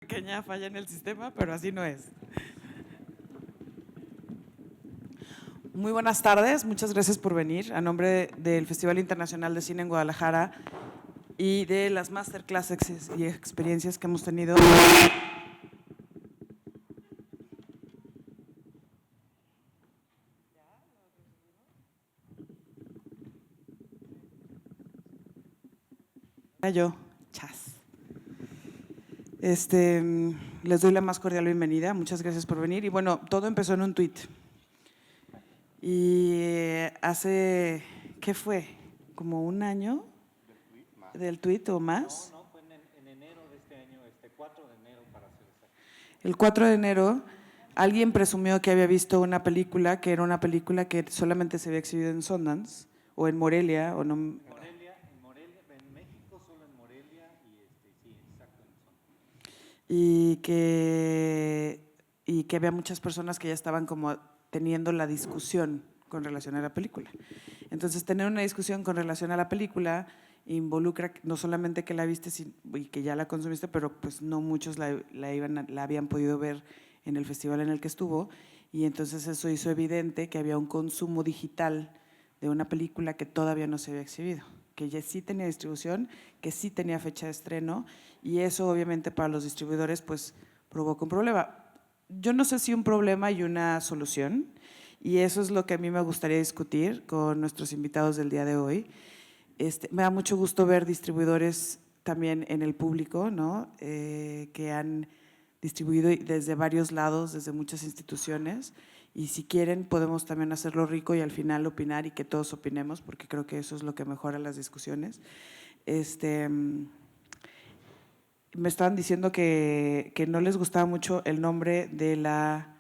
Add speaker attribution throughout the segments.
Speaker 1: Pequeña falla en el sistema, pero así no es. Muy buenas tardes, muchas gracias por venir. A nombre del Festival Internacional de Cine en Guadalajara y de las masterclasses y experiencias que hemos tenido. Yo, chas. Les doy la más cordial bienvenida, muchas gracias por venir. Y bueno, todo empezó en un tuit. Y hace, ¿qué fue? ¿Como un año? ¿Del tuit o más?
Speaker 2: No, fue en enero de este año, 4 de enero para ser exacto.
Speaker 1: El 4 de enero alguien presumió que había visto una película, que era una película que solamente se había exhibido en Sundance o en Morelia, o no.
Speaker 2: En México solo en Morelia sí, exacto, en Sundance.
Speaker 1: Y que había muchas personas que ya estaban como teniendo la discusión con relación a la película. Entonces, tener una discusión con relación a la película involucra no solamente que la viste y que ya la consumiste, pero pues no muchos la habían podido ver en el festival en el que estuvo, y entonces eso hizo evidente que había un consumo digital de una película que todavía no se había exhibido, que ya sí tenía distribución, que sí tenía fecha de estreno, y eso obviamente para los distribuidores pues provoca un problema. Yo no sé si un problema y una solución, y eso es lo que a mí me gustaría discutir con nuestros invitados del día de hoy. Me da mucho gusto ver distribuidores también en el público, ¿no? Que han distribuido desde varios lados, desde muchas instituciones, y si quieren podemos también hacerlo rico y al final opinar y que todos opinemos, porque creo que eso es lo que mejora las discusiones. Me estaban diciendo que no les gustaba mucho el nombre de la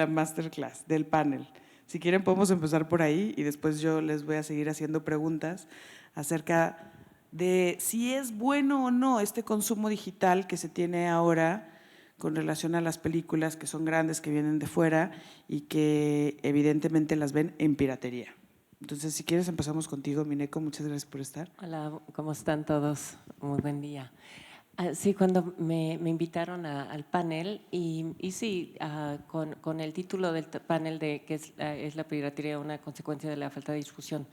Speaker 1: masterclass, del panel. Si quieren podemos empezar por ahí y después yo les voy a seguir haciendo preguntas acerca de si es bueno o no este consumo digital que se tiene ahora con relación a las películas que son grandes, que vienen de fuera y que evidentemente las ven en piratería. Entonces, si quieres empezamos contigo, Mineko, muchas gracias por estar.
Speaker 3: Hola, ¿cómo están todos? Muy buen día. Sí, cuando me invitaron al panel, y sí, con el título del panel de que es la piratería una consecuencia de la falta de difusión,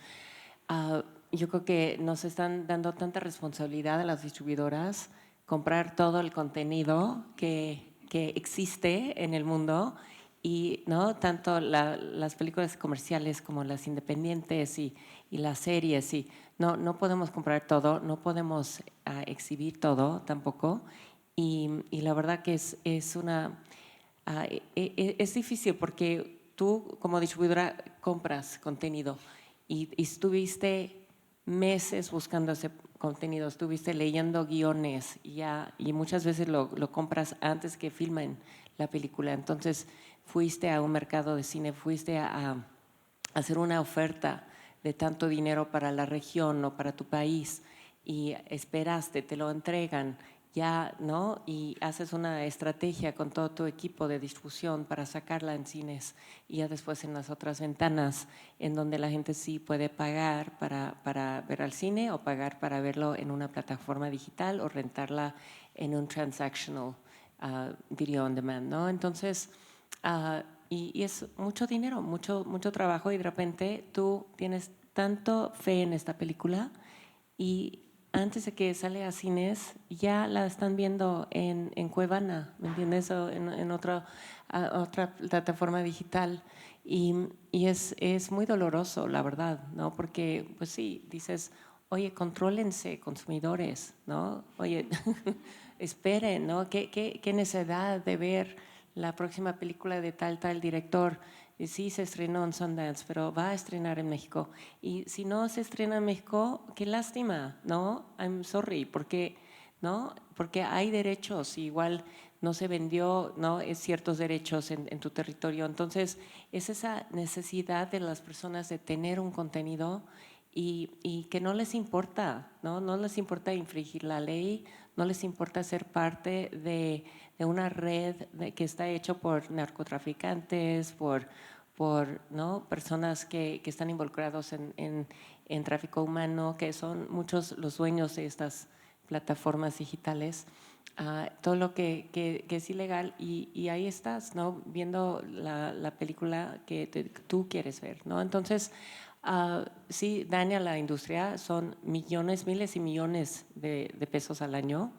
Speaker 3: yo creo que nos están dando tanta responsabilidad a las distribuidoras comprar todo el contenido que existe en el mundo, y no tanto las películas comerciales como las independientes y las series, y no podemos comprar todo, no podemos exhibir todo tampoco, y la verdad que es difícil porque tú como distribuidora compras contenido y estuviste meses buscando ese contenido, estuviste leyendo guiones y muchas veces lo compras antes que filmen la película. Entonces fuiste a un mercado de cine, fuiste a hacer una oferta de tanto dinero para la región o para tu país y esperaste, te lo entregan ya, ¿no? Y haces una estrategia con todo tu equipo de distribución para sacarla en cines y ya después en las otras ventanas en donde la gente sí puede pagar para ver al cine o pagar para verlo en una plataforma digital o rentarla en un transactional video on demand, ¿no? Entonces, y es mucho dinero, mucho trabajo, y de repente tú tienes tanto fe en esta película y antes de que sale a cines ya la están viendo en Cuevana, ¿me entiendes? O en otra plataforma digital, y es muy doloroso, la verdad, ¿no? Porque pues sí, dices, oye, contrólense, consumidores, ¿no? Oye, esperen, ¿no? ¿Qué necesidad de ver la próxima película de tal director? Y sí, se estrenó en Sundance, pero va a estrenar en México. Y si no se estrena en México, qué lástima, ¿no? I'm sorry, porque, ¿no? Porque hay derechos, igual no se vendió, ¿no? Es ciertos derechos en tu territorio. Entonces, es esa necesidad de las personas de tener un contenido y que no les importa, ¿no? No les importa infringir la ley, no les importa ser parte de una red que está hecho por narcotraficantes, por ¿no? personas que están involucrados en tráfico humano, que son muchos los dueños de estas plataformas digitales. todo lo que es ilegal y ahí estás, ¿no? Viendo la película que tú quieres ver, ¿no? Entonces, sí, daña a la industria, son millones, miles y millones de pesos al año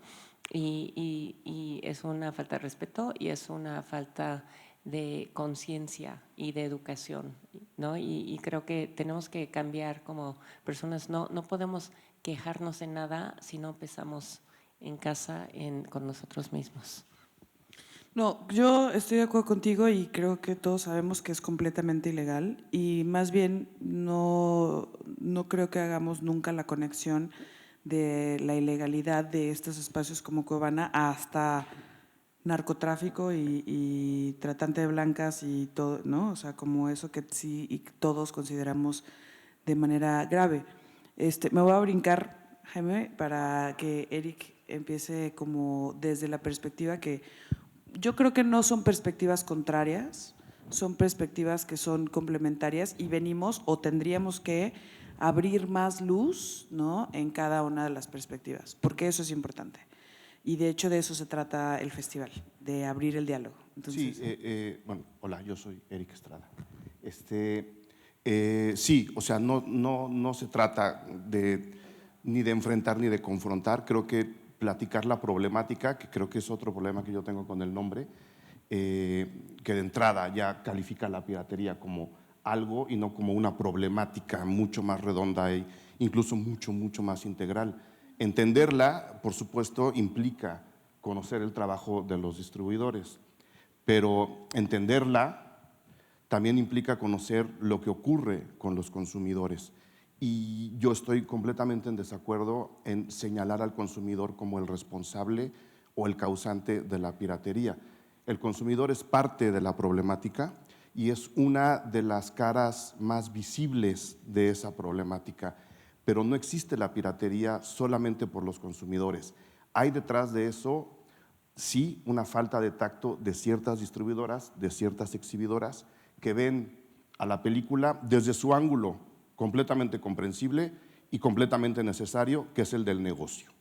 Speaker 3: y es una falta de respeto y es una falta de conciencia y de educación, ¿no? Y creo que tenemos que cambiar como personas, no podemos quejarnos de nada si no empezamos en casa con nosotros mismos.
Speaker 1: No, yo estoy de acuerdo contigo y creo que todos sabemos que es completamente ilegal y más bien no creo que hagamos nunca la conexión de la ilegalidad de estos espacios como Cuevana hasta narcotráfico y tratante de blancas y todo, ¿no? O sea, como eso que sí y todos consideramos de manera grave. Me voy a brincar, Jaime, para que Eric empiece como desde la perspectiva que yo creo que no son perspectivas contrarias, son perspectivas que son complementarias y venimos o tendríamos que abrir más luz, ¿no?, en cada una de las perspectivas, porque eso es importante. Y de hecho de eso se trata el festival, de abrir el diálogo. Entonces,
Speaker 4: sí, bueno, hola, yo soy Eric Estrada. Sí, o sea, no se trata ni de enfrentar ni de confrontar. Creo que platicar la problemática, que creo que es otro problema que yo tengo con el nombre, que de entrada ya califica la piratería como algo y no como una problemática mucho más redonda e incluso mucho más integral. Entenderla, por supuesto, implica conocer el trabajo de los distribuidores, pero entenderla también implica conocer lo que ocurre con los consumidores. Y yo estoy completamente en desacuerdo en señalar al consumidor como el responsable o el causante de la piratería. El consumidor es parte de la problemática y es una de las caras más visibles de esa problemática, pero no existe la piratería solamente por los consumidores. Hay detrás de eso, sí, una falta de tacto de ciertas distribuidoras, de ciertas exhibidoras, que ven a la película desde su ángulo completamente comprensible y completamente necesario, que es el del negocio,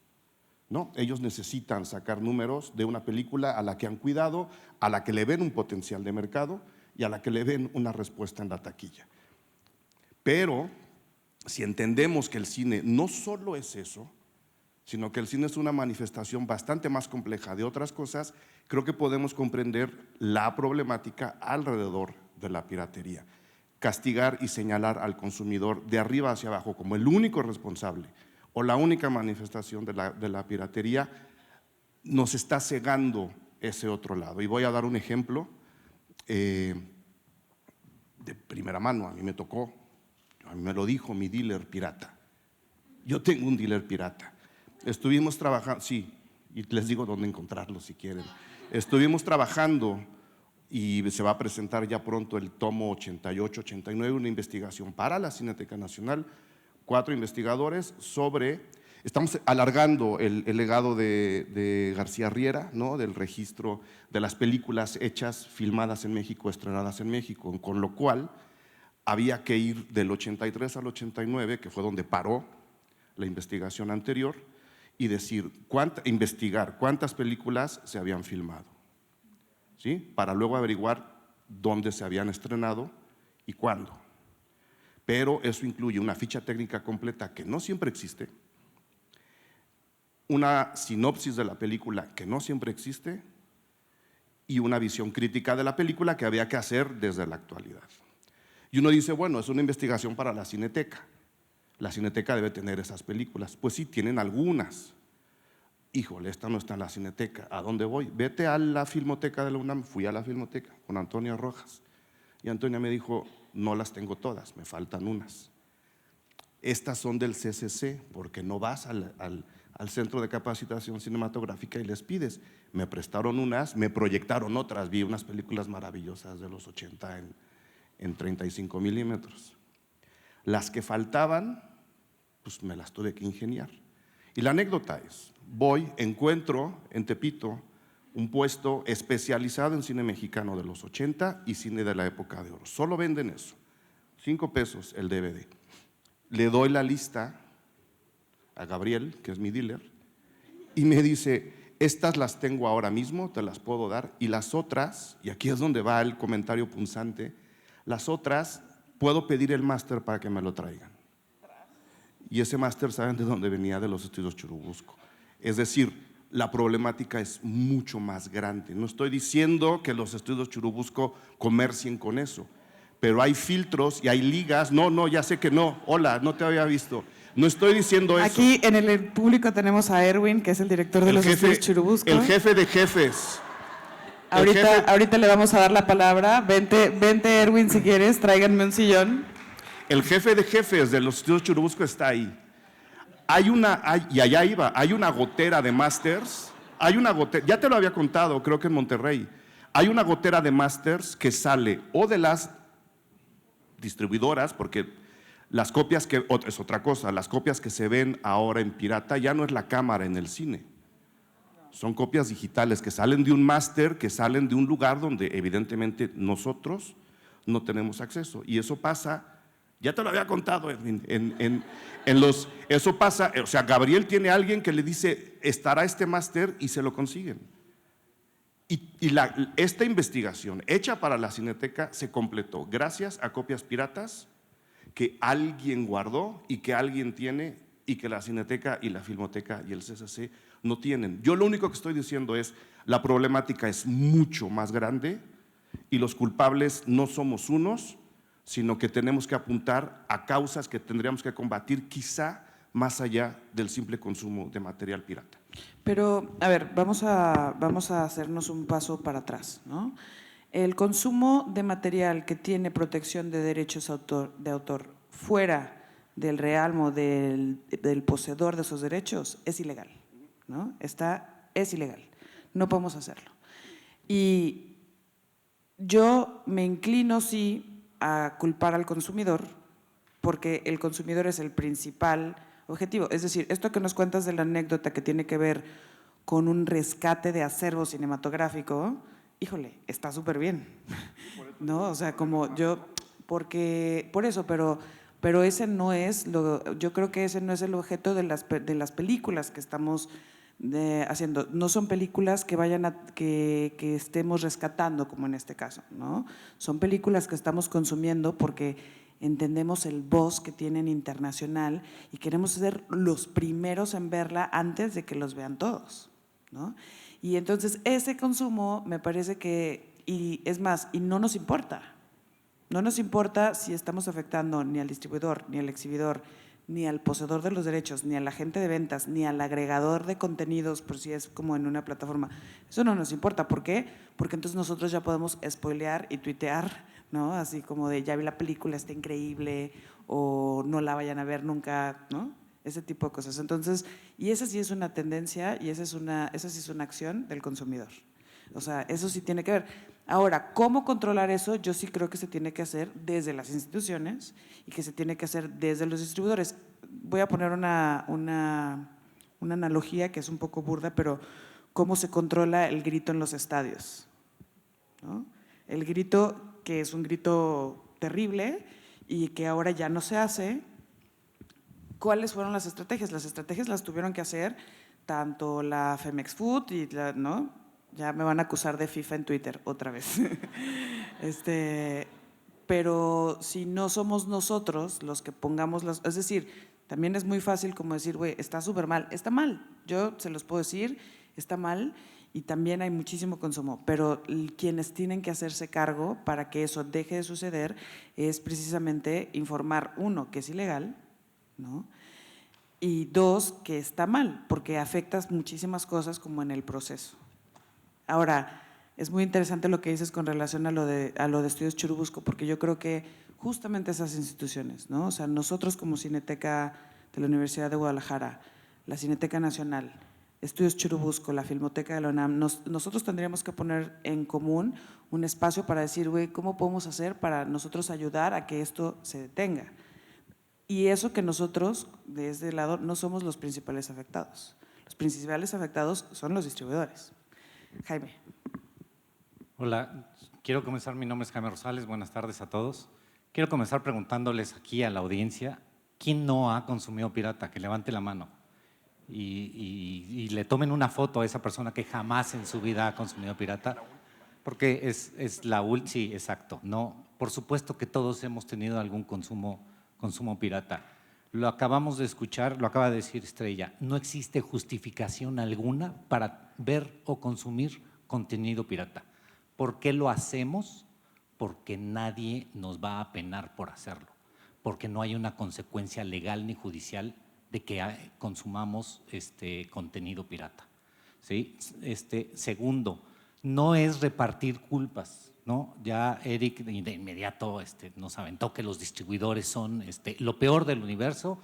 Speaker 4: ¿no? Ellos necesitan sacar números de una película a la que han cuidado, a la que le ven un potencial de mercado y a la que le ven una respuesta en la taquilla. Pero si entendemos que el cine no solo es eso, sino que el cine es una manifestación bastante más compleja de otras cosas, creo que podemos comprender la problemática alrededor de la piratería. Castigar y señalar al consumidor de arriba hacia abajo como el único responsable o la única manifestación de la piratería nos está cegando ese otro lado. Y voy a dar un ejemplo de primera mano. A mí me tocó, a mí me lo dijo mi dealer pirata. Yo tengo un dealer pirata. Estuvimos trabajando, sí, y les digo dónde encontrarlo si quieren. Estuvimos trabajando y se va a presentar ya pronto el tomo 88, 89, una investigación para la Cineteca Nacional, 4 investigadores estamos alargando el legado de García Riera, ¿no?, del registro de las películas hechas, filmadas en México, estrenadas en México, con lo cual había que ir del 83 al 89, que fue donde paró la investigación anterior, y investigar cuántas películas se habían filmado, ¿sí?, para luego averiguar dónde se habían estrenado y cuándo. Pero eso incluye una ficha técnica completa que no siempre existe, una sinopsis de la película que no siempre existe y una visión crítica de la película que había que hacer desde la actualidad. Y uno dice, bueno, es una investigación para la Cineteca. La Cineteca debe tener esas películas. Pues sí, tienen algunas. Híjole, esta no está en la Cineteca. ¿A dónde voy? Vete a la Filmoteca de la UNAM. Fui a la Filmoteca con Antonia Rojas. Y Antonia me dijo, no las tengo todas, me faltan unas. Estas son del CCC, porque no vas al Centro de Capacitación Cinematográfica y les pides. Me prestaron unas, me proyectaron otras. Vi unas películas maravillosas de los 80 en 35 milímetros. Las que faltaban, pues me las tuve que ingeniar. Y la anécdota es, encuentro en Tepito un puesto especializado en cine mexicano de los 80 y cine de la época de oro. Solo venden eso, 5 pesos el DVD. Le doy la lista a Gabriel, que es mi dealer, y me dice, estas las tengo ahora mismo, te las puedo dar, y las otras, y aquí es donde va el comentario punzante, las otras puedo pedir el máster para que me lo traigan. Y ese máster, ¿saben de dónde venía? De los estudios Churubusco. Es decir, la problemática es mucho más grande. No estoy diciendo que los estudios Churubusco comercien con eso, pero hay filtros y hay ligas. No, ya sé que no. Hola, no te había visto. No estoy diciendo eso.
Speaker 1: Aquí en el público tenemos a Erwin, que es el director de los estudios Churubusco.
Speaker 4: El jefe de jefes.
Speaker 1: Ahorita le vamos a dar la palabra. Vente, Erwin, si quieres, tráiganme un sillón.
Speaker 4: El jefe de jefes de los estudios Churubusco está ahí. Y allá iba, hay una gotera de másters, ya te lo había contado, creo que en Monterrey, hay una gotera de másters que sale o de las distribuidoras, porque las copias es otra cosa, las copias que se ven ahora en pirata ya no es la cámara en el cine. Son copias digitales que salen de un máster, que salen de un lugar donde evidentemente nosotros no tenemos acceso. Y eso pasa, ya te lo había contado, Edwin, eso pasa, o sea, Gabriel tiene a alguien que le dice, estará este máster y se lo consiguen. Esta investigación hecha para la Cineteca se completó gracias a copias piratas que alguien guardó y que alguien tiene y que la Cineteca y la Filmoteca y el CCC no tienen. Yo lo único que estoy diciendo es, la problemática es mucho más grande y los culpables no somos unos, sino que tenemos que apuntar a causas que tendríamos que combatir quizá más allá del simple consumo de material pirata.
Speaker 1: Pero, a ver, vamos a hacernos un paso para atrás, ¿no? El consumo de material que tiene protección de derechos de autor fuera del realmo del poseedor de esos derechos es ilegal, ¿no? Es ilegal, no podemos hacerlo. Y yo me inclino, sí, a culpar al consumidor, porque el consumidor es el principal objetivo. Es decir, esto que nos cuentas de la anécdota que tiene que ver con un rescate de acervo cinematográfico, híjole, está súper bien, ¿no? O sea, como yo, por eso, pero ese no es, yo creo que ese no es el objeto de las películas que estamos haciendo. No son películas que que estemos rescatando, como en este caso, ¿no? Son películas que estamos consumiendo porque entendemos el voz que tienen internacional y queremos ser los primeros en verla antes de que los vean todos, ¿no? Y entonces ese consumo me parece que, y es más, y no nos importa. No nos importa si estamos afectando ni al distribuidor, ni al exhibidor, ni al poseedor de los derechos, ni al agente de ventas, ni al agregador de contenidos, por si es como en una plataforma. Eso no nos importa. ¿Por qué? Porque entonces nosotros ya podemos spoilear y tuitear, ¿no? Así como de, ya vi la película, está increíble, o no la vayan a ver nunca, ¿no? Ese tipo de cosas. Entonces, y esa sí es una tendencia y esa sí es una acción del consumidor. O sea, eso sí tiene que ver. Ahora, ¿cómo controlar eso? Yo sí creo que se tiene que hacer desde las instituciones y que se tiene que hacer desde los distribuidores. Voy a poner una analogía que es un poco burda, pero ¿cómo se controla el grito en los estadios? ¿No? El grito, que es un grito terrible y que ahora ya no se hace. ¿Cuáles fueron las estrategias? Las estrategias las tuvieron que hacer tanto la Femex Food y ¿no? Ya me van a acusar de FIFA en Twitter otra vez. Pero si no somos nosotros los que pongamos es decir, también es muy fácil como decir, güey, está súper mal. Está mal, yo se los puedo decir, está mal y también hay muchísimo consumo, pero quienes tienen que hacerse cargo para que eso deje de suceder es precisamente informar, uno, que es ilegal, ¿no? Y dos, que está mal, porque afectas muchísimas cosas como en el proceso. Ahora, es muy interesante lo que dices con relación a lo de Estudios Churubusco, porque yo creo que justamente esas instituciones, ¿no? O sea, nosotros como Cineteca de la Universidad de Guadalajara, la Cineteca Nacional, Estudios Churubusco, la Filmoteca de la UNAM, nosotros tendríamos que poner en común un espacio para decir, güey, ¿cómo podemos hacer para nosotros ayudar a que esto se detenga? Y eso que nosotros, de este lado, no somos los principales afectados. Los principales afectados son los distribuidores. Jaime.
Speaker 2: Hola, quiero comenzar, mi nombre es Jaime Rosales, buenas tardes a todos. Quiero comenzar preguntándoles aquí a la audiencia, ¿quién no ha consumido pirata? Que levante la mano. y le tomen una foto a esa persona que jamás en su vida ha consumido pirata, porque es la última, sí, exacto. No, por supuesto que todos hemos tenido algún consumo pirata. Lo acabamos de escuchar, lo acaba de decir Estrella, no existe justificación alguna para ver o consumir contenido pirata. ¿Por qué lo hacemos? Porque nadie nos va a penar por hacerlo, porque no hay una consecuencia legal ni judicial de que consumamos contenido pirata. ¿Sí? Segundo, no es repartir culpas, ¿no? Ya Eric de inmediato nos aventó que los distribuidores son lo peor del universo.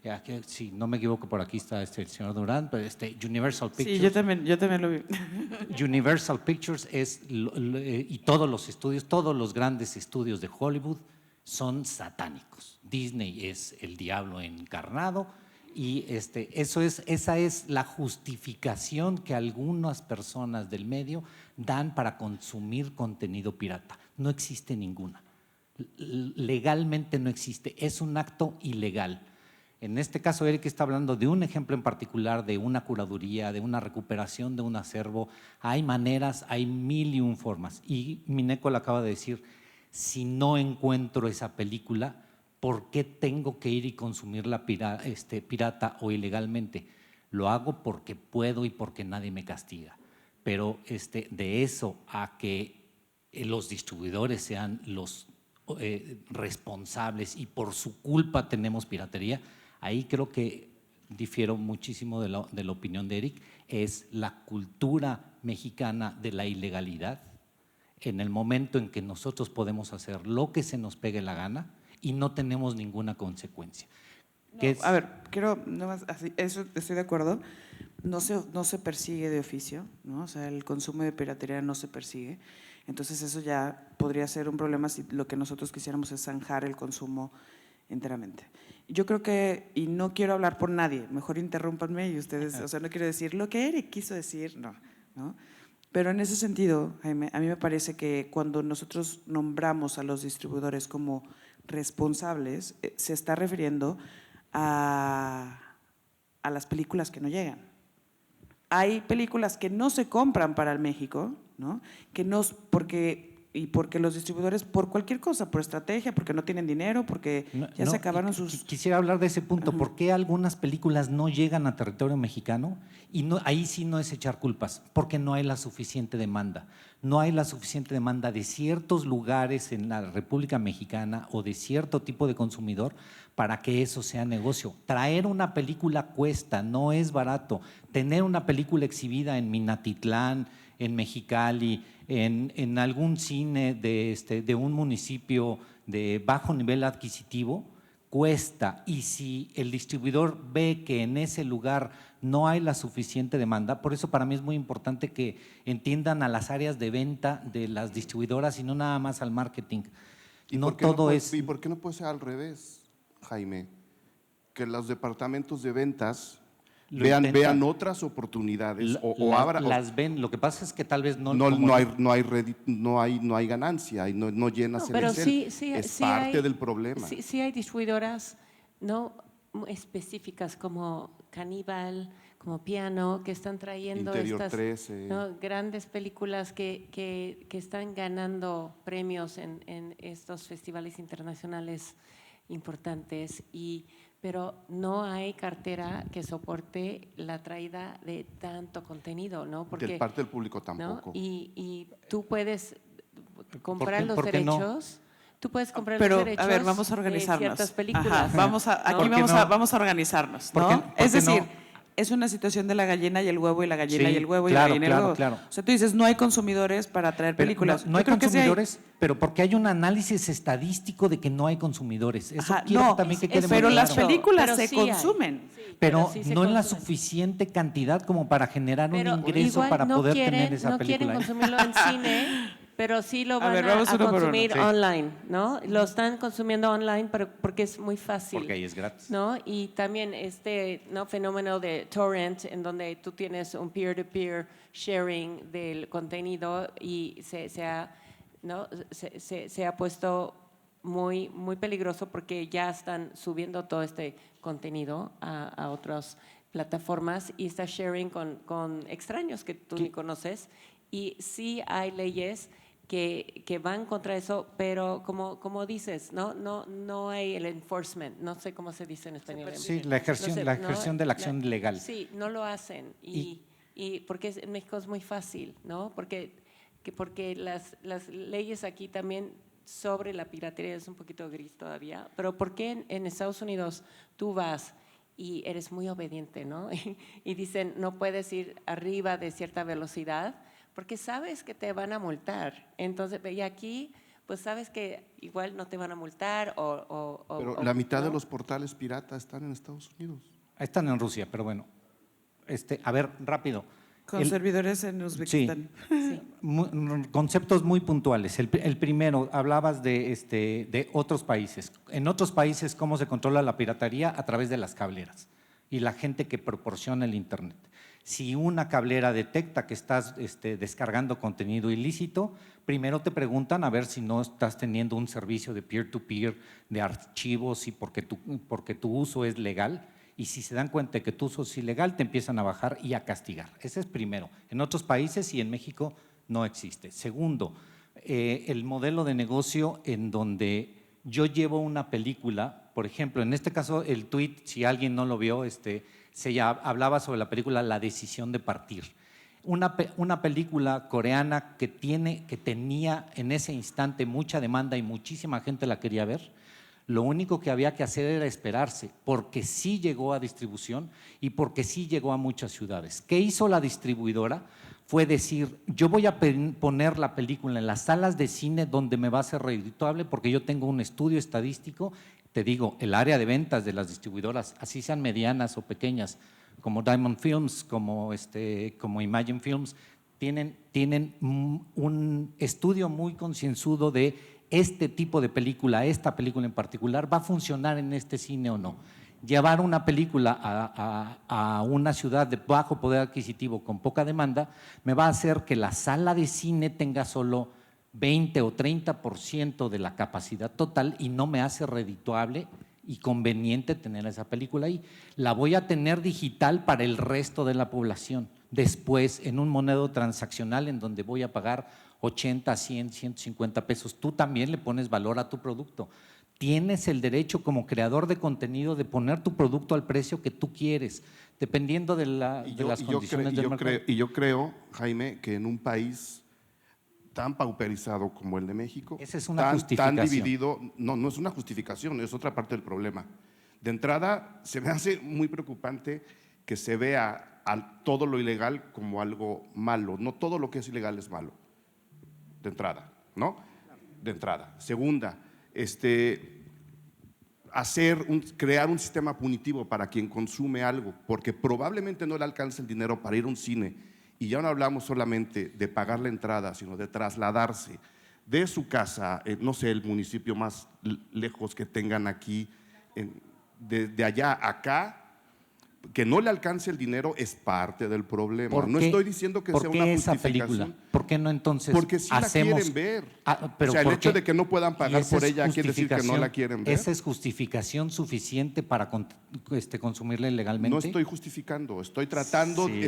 Speaker 2: Aquí, si no me equivoco, por aquí está el señor Durán, pero Universal Pictures.
Speaker 1: Sí, yo también lo vi.
Speaker 2: Universal Pictures y todos los estudios, todos los grandes estudios de Hollywood son satánicos. Disney es el diablo encarnado y esa es la justificación que algunas personas del medio dan para consumir contenido pirata. No existe ninguna. Legalmente no existe, es un acto ilegal. En este caso, Eric está hablando de un ejemplo en particular, de una curaduría, de una recuperación de un acervo. Hay maneras, hay mil y un formas. Y Mineko le acaba de decir, si no encuentro esa película, ¿por qué tengo que ir y consumirla pirata o ilegalmente? Lo hago porque puedo y porque nadie me castiga. Pero de eso a que los distribuidores sean los responsables y por su culpa tenemos piratería, ahí creo que difiero muchísimo de la opinión de Eric. Es la cultura mexicana de la ilegalidad en el momento en que nosotros podemos hacer lo que se nos pegue la gana y no tenemos ninguna consecuencia.
Speaker 1: A ver, quiero, nada más, eso estoy de acuerdo, no se persigue de oficio, ¿no? O sea, el consumo de piratería no se persigue, entonces eso ya podría ser un problema si lo que nosotros quisiéramos es zanjar el consumo enteramente. Yo creo que, y no quiero hablar por nadie, mejor interrúmpanme y ustedes, o sea, no quiero decir lo que Eric quiso decir, no. Pero en ese sentido, Jaime, a mí me parece que cuando nosotros nombramos a los distribuidores como responsables, se está refiriendo a las películas que no llegan. Hay películas que no se compran para el México, ¿no? Porque los distribuidores, por cualquier cosa, por estrategia, porque no tienen dinero, porque se acabaron sus…
Speaker 2: Quisiera hablar de ese punto. ¿Por qué algunas películas no llegan a territorio mexicano? Y ahí sí no es echar culpas, porque no hay la suficiente demanda. No hay la suficiente demanda de ciertos lugares en la República Mexicana o de cierto tipo de consumidor para que eso sea negocio. Traer una película cuesta, no es barato. Tener una película exhibida en Minatitlán, en Mexicali, en algún cine de un municipio de bajo nivel adquisitivo, cuesta. Y si el distribuidor ve que en ese lugar no hay la suficiente demanda, por eso para mí es muy importante que entiendan a las áreas de venta de las distribuidoras y no nada más al marketing.
Speaker 4: ¿Y por qué no puede ser al revés, Jaime? Que los departamentos de ventas vean otras oportunidades
Speaker 2: las ven. Lo que pasa es que tal vez no
Speaker 4: hay ganancia y no llenas
Speaker 3: pero
Speaker 4: el Excel.
Speaker 3: sí
Speaker 4: es parte del problema.
Speaker 3: Sí hay distribuidoras no específicas como Caníbal, como Piano, que están trayendo
Speaker 4: Interior
Speaker 3: estas
Speaker 4: 13.
Speaker 3: grandes películas que están ganando premios en estos festivales internacionales importantes pero no hay cartera que soporte la traída de tanto contenido, ¿no?
Speaker 4: Porque parte del público tampoco.
Speaker 3: ¿no? Y tú puedes comprar los
Speaker 2: por qué no?
Speaker 3: derechos. Tú puedes comprar
Speaker 1: Pero,
Speaker 3: los derechos
Speaker 1: a ver, vamos a organizarnos.
Speaker 3: de ciertas películas.
Speaker 1: Ajá, vamos a organizarnos, ¿no?
Speaker 2: ¿Por qué
Speaker 1: Es decir,
Speaker 2: no?
Speaker 1: es una situación de la gallina y el huevo y la gallina
Speaker 2: Sí,
Speaker 1: y el huevo y
Speaker 2: claro,
Speaker 1: la gallina y el huevo.
Speaker 2: claro.
Speaker 1: O sea, tú dices, no hay consumidores para traer
Speaker 2: Pero
Speaker 1: películas.
Speaker 2: no hay
Speaker 1: Yo creo que sí hay.
Speaker 2: consumidores, pero porque hay un análisis estadístico de que no hay consumidores. Eso
Speaker 1: Ajá,
Speaker 2: quiero
Speaker 1: no,
Speaker 2: también que quede muy
Speaker 1: pero las
Speaker 2: claro.
Speaker 1: películas
Speaker 3: Pero
Speaker 1: se
Speaker 3: sí hay.
Speaker 1: consumen.
Speaker 2: Pero
Speaker 3: sí se
Speaker 2: no en la
Speaker 3: consumen.
Speaker 2: suficiente cantidad como para generar un
Speaker 3: Pero
Speaker 2: ingreso
Speaker 3: igual
Speaker 2: para
Speaker 3: no
Speaker 2: poder
Speaker 3: quieren,
Speaker 2: tener esa
Speaker 3: no
Speaker 2: película.
Speaker 3: quieren consumirlo en cine, pero sí lo van
Speaker 1: vamos
Speaker 3: a
Speaker 1: uno por uno.
Speaker 3: consumir
Speaker 2: Sí.
Speaker 3: online, ¿no? Lo están consumiendo online porque es muy fácil.
Speaker 2: Porque ahí es gratis.
Speaker 3: ¿No? Y también ¿no? fenómeno de torrent, en donde tú tienes un peer-to-peer sharing del contenido y se ha puesto muy peligroso porque ya están subiendo todo este contenido a otros plataformas y está sharing con extraños que tú ni conoces. Y sí hay leyes que van contra eso, pero como dices, no hay el enforcement, no sé cómo se dice en español.
Speaker 2: Sí, la ejerción,
Speaker 3: No sé,
Speaker 2: la ejerción de la acción legal.
Speaker 3: Sí, no lo hacen. Y porque en México es muy fácil, ¿no? Porque las leyes aquí también sobre la piratería es un poquito gris todavía, pero ¿por qué en Estados Unidos tú vas y eres muy obediente, ¿no? Y dicen, no puedes ir arriba de cierta velocidad porque sabes que te van a multar. Entonces, y aquí, pues sabes que igual no te van a multar
Speaker 4: Pero la mitad de
Speaker 3: ¿no?
Speaker 4: los portales piratas están en Estados Unidos.
Speaker 2: Están en Rusia, pero bueno. A ver, rápido.
Speaker 1: Con
Speaker 2: El-
Speaker 1: servidores en Uzbekistán.
Speaker 3: Sí.
Speaker 2: Conceptos muy puntuales. El primero, hablabas de otros países. En otros países, ¿cómo se controla la piratería? A través de las cableras y la gente que proporciona el Internet. Si una cablera detecta que estás descargando contenido ilícito, primero te preguntan a ver si no estás teniendo un servicio de peer-to-peer de archivos y porque tu uso es legal. Y si se dan cuenta de que tu uso es ilegal, te empiezan a bajar y a castigar. Ese es primero. En otros países y en México no existe. Segundo, el modelo de negocio en donde yo llevo una película, por ejemplo, en este caso el tweet, si alguien no lo vio, hablaba sobre la película La decisión de partir. Una película coreana que tenía en ese instante mucha demanda y muchísima gente la quería ver. Lo único que había que hacer era esperarse, porque sí llegó a distribución y porque sí llegó a muchas ciudades. ¿Qué hizo la distribuidora? Fue decir, yo voy a poner la película en las salas de cine donde me va a ser redituable porque yo tengo un estudio estadístico. Te digo, el área de ventas de las distribuidoras, así sean medianas o pequeñas, como Diamond Films, como Imagine Films, tienen un estudio muy concienzudo de este tipo de película, esta película en particular, ¿va a funcionar en este cine o no? Llevar una película a una ciudad de bajo poder adquisitivo con poca demanda me va a hacer que la sala de cine tenga solo 20 o 30% de la capacidad total y no me hace redituable y conveniente tener esa película ahí. La voy a tener digital para el resto de la población. Después, en un modo transaccional en donde voy a pagar 80, 100, 150 pesos, tú también le pones valor a tu producto. Tienes el derecho como creador de contenido de poner tu producto al precio que tú quieres, dependiendo de las condiciones del mercado.
Speaker 4: Y yo creo, Jaime, que en un país tan pauperizado como el de México,
Speaker 2: Esa es una
Speaker 4: tan
Speaker 2: justificación.
Speaker 4: dividido, no es una justificación, es otra parte del problema. De entrada, se me hace muy preocupante que se vea todo lo ilegal como algo malo. No todo lo que es ilegal es malo. De entrada, ¿no? De entrada. Segunda, crear un sistema punitivo para quien consume algo, porque probablemente no le alcance el dinero para ir a un cine, y ya no hablamos solamente de pagar la entrada, sino de trasladarse de su casa, no sé, el municipio más lejos que tengan aquí, de allá a acá, que no le alcance el dinero es parte del problema. No estoy diciendo que sea una
Speaker 2: esa
Speaker 4: justificación.
Speaker 2: película? ¿Por qué no entonces
Speaker 4: Porque sí
Speaker 2: hacemos?
Speaker 4: la quieren ver.
Speaker 2: Pero
Speaker 4: o sea, el
Speaker 2: ¿por
Speaker 4: hecho
Speaker 2: qué?
Speaker 4: de que no puedan
Speaker 2: Y
Speaker 4: pagar
Speaker 2: esa
Speaker 4: por
Speaker 2: es
Speaker 4: ella quiere decir que no la quieren ver.
Speaker 2: ¿Esa es justificación suficiente para consumirla ilegalmente?
Speaker 4: No estoy justificando, estoy tratando
Speaker 2: Sí. Sí,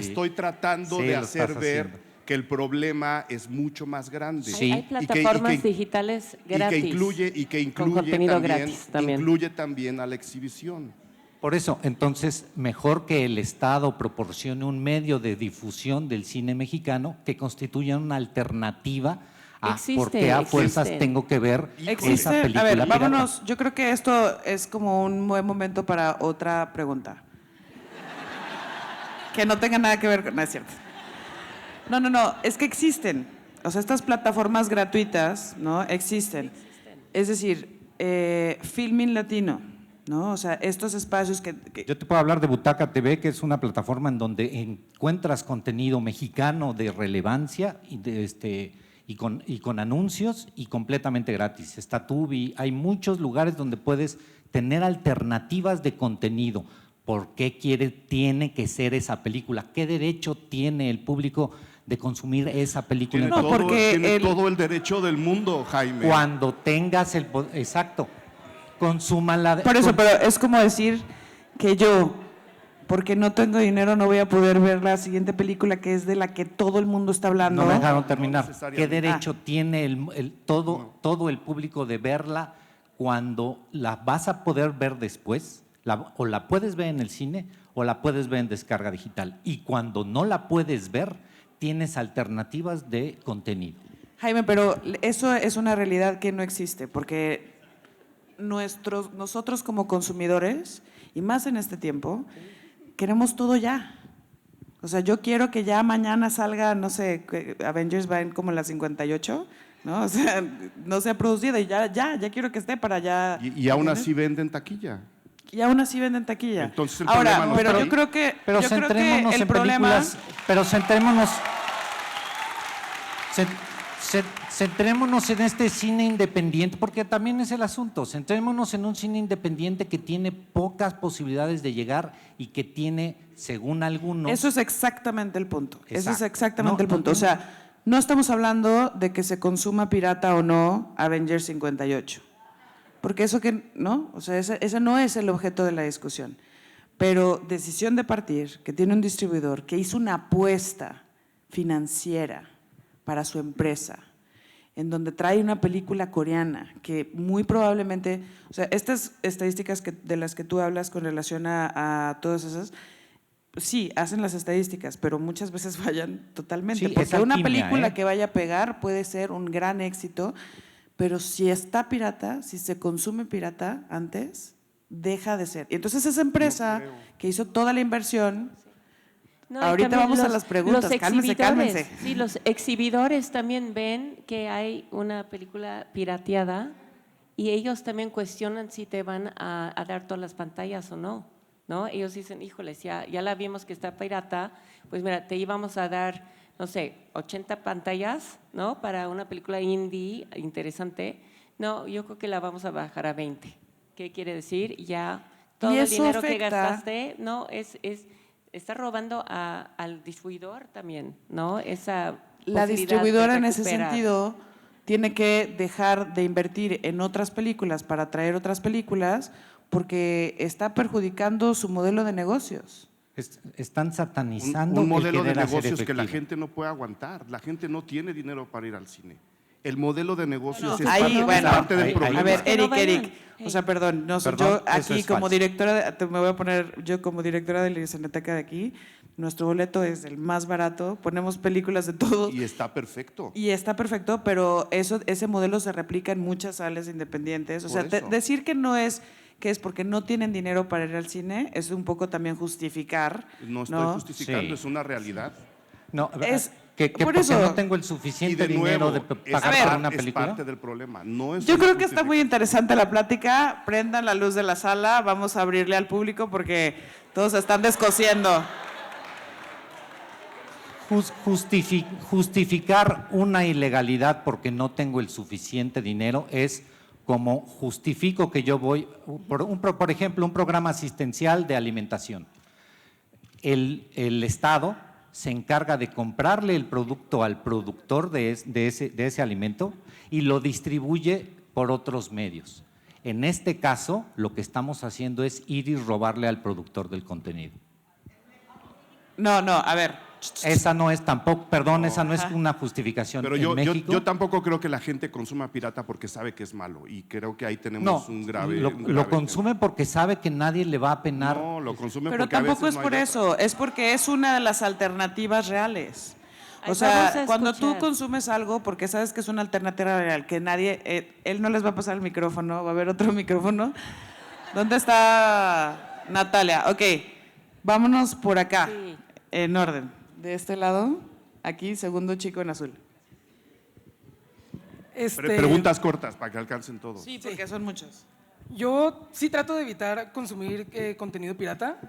Speaker 4: de
Speaker 2: lo
Speaker 4: hacer
Speaker 2: estás
Speaker 4: ver
Speaker 2: haciendo.
Speaker 4: que el problema es mucho más grande.
Speaker 2: Sí.
Speaker 3: Hay plataformas digitales gratis.
Speaker 4: Y que
Speaker 3: con contenido gratis también.
Speaker 4: incluye también a la exhibición.
Speaker 2: Por eso, entonces, mejor que el Estado proporcione un medio de difusión del cine mexicano que constituya una alternativa a por qué a fuerzas
Speaker 3: existen.
Speaker 2: tengo que ver esa
Speaker 1: Existe,
Speaker 2: película
Speaker 1: a ver,
Speaker 2: pirata.
Speaker 1: vámonos, yo creo que esto es como un buen momento para otra pregunta. Que no tenga nada que ver con, no es cierto. No, es que existen. O sea, estas plataformas gratuitas, ¿no? Existen. Es decir, Filmin Latino, ¿no? O sea, estos espacios que
Speaker 2: Yo te puedo hablar de Butaca TV, que es una plataforma en donde encuentras contenido mexicano de relevancia y con anuncios y completamente gratis. Está Tubi, hay muchos lugares donde puedes tener alternativas de contenido. ¿Por qué tiene que ser esa película? ¿Qué derecho tiene el público de consumir esa película?
Speaker 4: Tiene,
Speaker 1: No,
Speaker 4: todo,
Speaker 1: porque
Speaker 4: tiene todo el derecho del mundo, Jaime.
Speaker 2: Cuando tengas el poder, exacto, consúmala.
Speaker 1: Por eso, pero es como decir que yo, porque no tengo dinero no voy a poder ver la siguiente película que es de la que todo el mundo está hablando.
Speaker 2: No me dejaron terminar.
Speaker 4: No necesariamente.
Speaker 2: ¿Qué derecho tiene todo el público de verla cuando la vas a poder ver después? O la puedes ver en el cine o la puedes ver en descarga digital. Y cuando no la puedes ver, tienes alternativas de contenido.
Speaker 1: Jaime, pero eso es una realidad que no existe, porque nosotros como consumidores, y más en este tiempo, queremos todo ya. O sea, yo quiero que ya mañana salga, no sé, que Avengers va en como la 58, ¿no? O sea, no se ha producido y ya quiero que esté para ya.
Speaker 4: Y aún
Speaker 1: ¿entiendes?
Speaker 4: así venden taquilla.
Speaker 1: Y aún así venden taquilla.
Speaker 4: Entonces, el
Speaker 1: ahora,
Speaker 4: problema no
Speaker 1: pero
Speaker 4: está
Speaker 1: yo
Speaker 4: ahí.
Speaker 1: creo que
Speaker 2: Pero
Speaker 1: yo creo que
Speaker 2: centrémonos
Speaker 1: el
Speaker 2: en
Speaker 1: problema,
Speaker 2: películas, pero centrémonos en este cine independiente, porque también es el asunto. Centrémonos en un cine independiente que tiene pocas posibilidades de llegar y que tiene, según algunos…
Speaker 1: eso es exactamente el punto. Ese es
Speaker 2: Exacto.
Speaker 1: exactamente
Speaker 2: No,
Speaker 1: el punto.
Speaker 2: no,
Speaker 1: O sea, no estamos hablando de que se consuma pirata o no Avengers 58. Porque eso que, ¿no? O sea, ese no es el objeto de la discusión. Pero decisión de partir, que tiene un distribuidor que hizo una apuesta financiera para su empresa, en donde trae una película coreana que muy probablemente, o sea, estas estadísticas de las que tú hablas con relación a todas esas, sí, hacen las estadísticas, pero muchas veces fallan totalmente.
Speaker 2: Sí,
Speaker 1: porque
Speaker 2: es
Speaker 1: una
Speaker 2: alquimia,
Speaker 1: película
Speaker 2: ¿eh?
Speaker 1: que vaya a pegar puede ser un gran éxito, pero si está pirata, si se consume pirata antes, deja de ser. Y entonces esa empresa que hizo toda la inversión,
Speaker 3: No, y
Speaker 1: ahorita
Speaker 3: también
Speaker 1: vamos a las preguntas, cálmense,
Speaker 3: exhibidores,
Speaker 1: cálmense.
Speaker 3: Sí, los exhibidores también ven que hay una película pirateada y ellos también cuestionan si te van a dar todas las pantallas o no, ¿no? Ellos dicen, híjoles, ya la vimos que está pirata, pues mira, te íbamos a dar, no sé, 80 pantallas, ¿no? Para una película indie interesante. No, yo creo que la vamos a bajar a 20. ¿Qué quiere decir? Ya todo el
Speaker 1: eso
Speaker 3: dinero que
Speaker 1: afecta…
Speaker 3: gastaste, no, está robando al distribuidor también, ¿no? Esa
Speaker 1: La
Speaker 3: posibilidad de
Speaker 1: distribuidora en ese
Speaker 3: recuperar.
Speaker 1: sentido tiene que dejar de invertir en otras películas para traer otras películas porque está perjudicando su modelo de negocios.
Speaker 2: Están satanizando
Speaker 4: Un
Speaker 2: el
Speaker 4: modelo de
Speaker 2: querer hacer
Speaker 4: negocios que la
Speaker 2: efectivo.
Speaker 4: gente no puede aguantar. La gente no tiene dinero para ir al cine. El modelo de negocios
Speaker 1: No,
Speaker 4: es
Speaker 1: ahí,
Speaker 4: parte,
Speaker 1: bueno,
Speaker 4: parte del
Speaker 2: ahí-
Speaker 4: problema.
Speaker 1: A ver,
Speaker 3: Que no
Speaker 1: Eric,
Speaker 3: vayan.
Speaker 1: o sea, perdón, no,
Speaker 2: Perdón,
Speaker 1: yo
Speaker 2: eso
Speaker 1: aquí
Speaker 2: es
Speaker 1: como
Speaker 2: falso.
Speaker 1: directora, me voy a poner, yo como directora de la Cineteca de aquí, nuestro boleto es el más barato, ponemos películas de todos
Speaker 4: Y está perfecto.
Speaker 1: y está perfecto, pero ese modelo se replica en muchas salas independientes. O
Speaker 4: Por
Speaker 1: sea,
Speaker 4: eso.
Speaker 1: decir que no es que es porque no tienen dinero para ir al cine es un poco también justificar.
Speaker 4: No estoy justificando,
Speaker 2: Sí.
Speaker 4: es una realidad.
Speaker 2: No,
Speaker 1: Es-
Speaker 2: que
Speaker 1: por
Speaker 2: porque
Speaker 1: eso-
Speaker 2: no tengo el
Speaker 4: Y
Speaker 2: suficiente
Speaker 4: de nuevo,
Speaker 2: dinero de
Speaker 4: es,
Speaker 2: pagar
Speaker 1: ver,
Speaker 2: por una
Speaker 4: es
Speaker 2: película.
Speaker 4: parte del problema. No es
Speaker 1: Yo
Speaker 4: una
Speaker 1: creo que está muy
Speaker 4: justificación.
Speaker 1: interesante la plática. Prendan la luz de la sala, vamos a abrirle al público porque todos se están descosiendo.
Speaker 2: Justificar una ilegalidad porque no tengo el suficiente dinero es como justifico que yo voy, por ejemplo, un programa asistencial de alimentación. El Estado se encarga de comprarle el producto al productor de ese alimento y lo distribuye por otros medios. En este caso, lo que estamos haciendo es ir y robarle al productor del contenido.
Speaker 1: No, a ver.
Speaker 2: Esa no es tampoco, perdón, esa no es una justificación.
Speaker 4: Pero
Speaker 2: en
Speaker 4: yo
Speaker 2: México,
Speaker 4: tampoco creo que la gente consuma pirata porque sabe que es malo. Y creo que ahí tenemos
Speaker 2: no,
Speaker 4: un grave.
Speaker 2: lo
Speaker 4: un grave
Speaker 2: consume porque sabe que nadie le va a penar.
Speaker 4: No, lo consume
Speaker 1: Pero
Speaker 4: porque a
Speaker 1: tampoco
Speaker 4: veces
Speaker 1: es
Speaker 4: no hay
Speaker 1: por
Speaker 4: otra.
Speaker 1: eso, es porque es una de las alternativas reales.
Speaker 3: Ay,
Speaker 1: O sea,
Speaker 3: vamos a
Speaker 1: cuando tú
Speaker 3: escuchar.
Speaker 1: consumes algo porque sabes que es una alternativa real, que nadie, él no les va a pasar el micrófono, va a haber otro micrófono. ¿Dónde está Natalia? Ok, vámonos por acá,
Speaker 3: Sí.
Speaker 1: en orden. De este lado, aquí, segundo chico en azul.
Speaker 4: Preguntas cortas para que alcancen todos.
Speaker 1: Sí, porque son muchos.
Speaker 5: Yo sí trato de evitar consumir contenido pirata,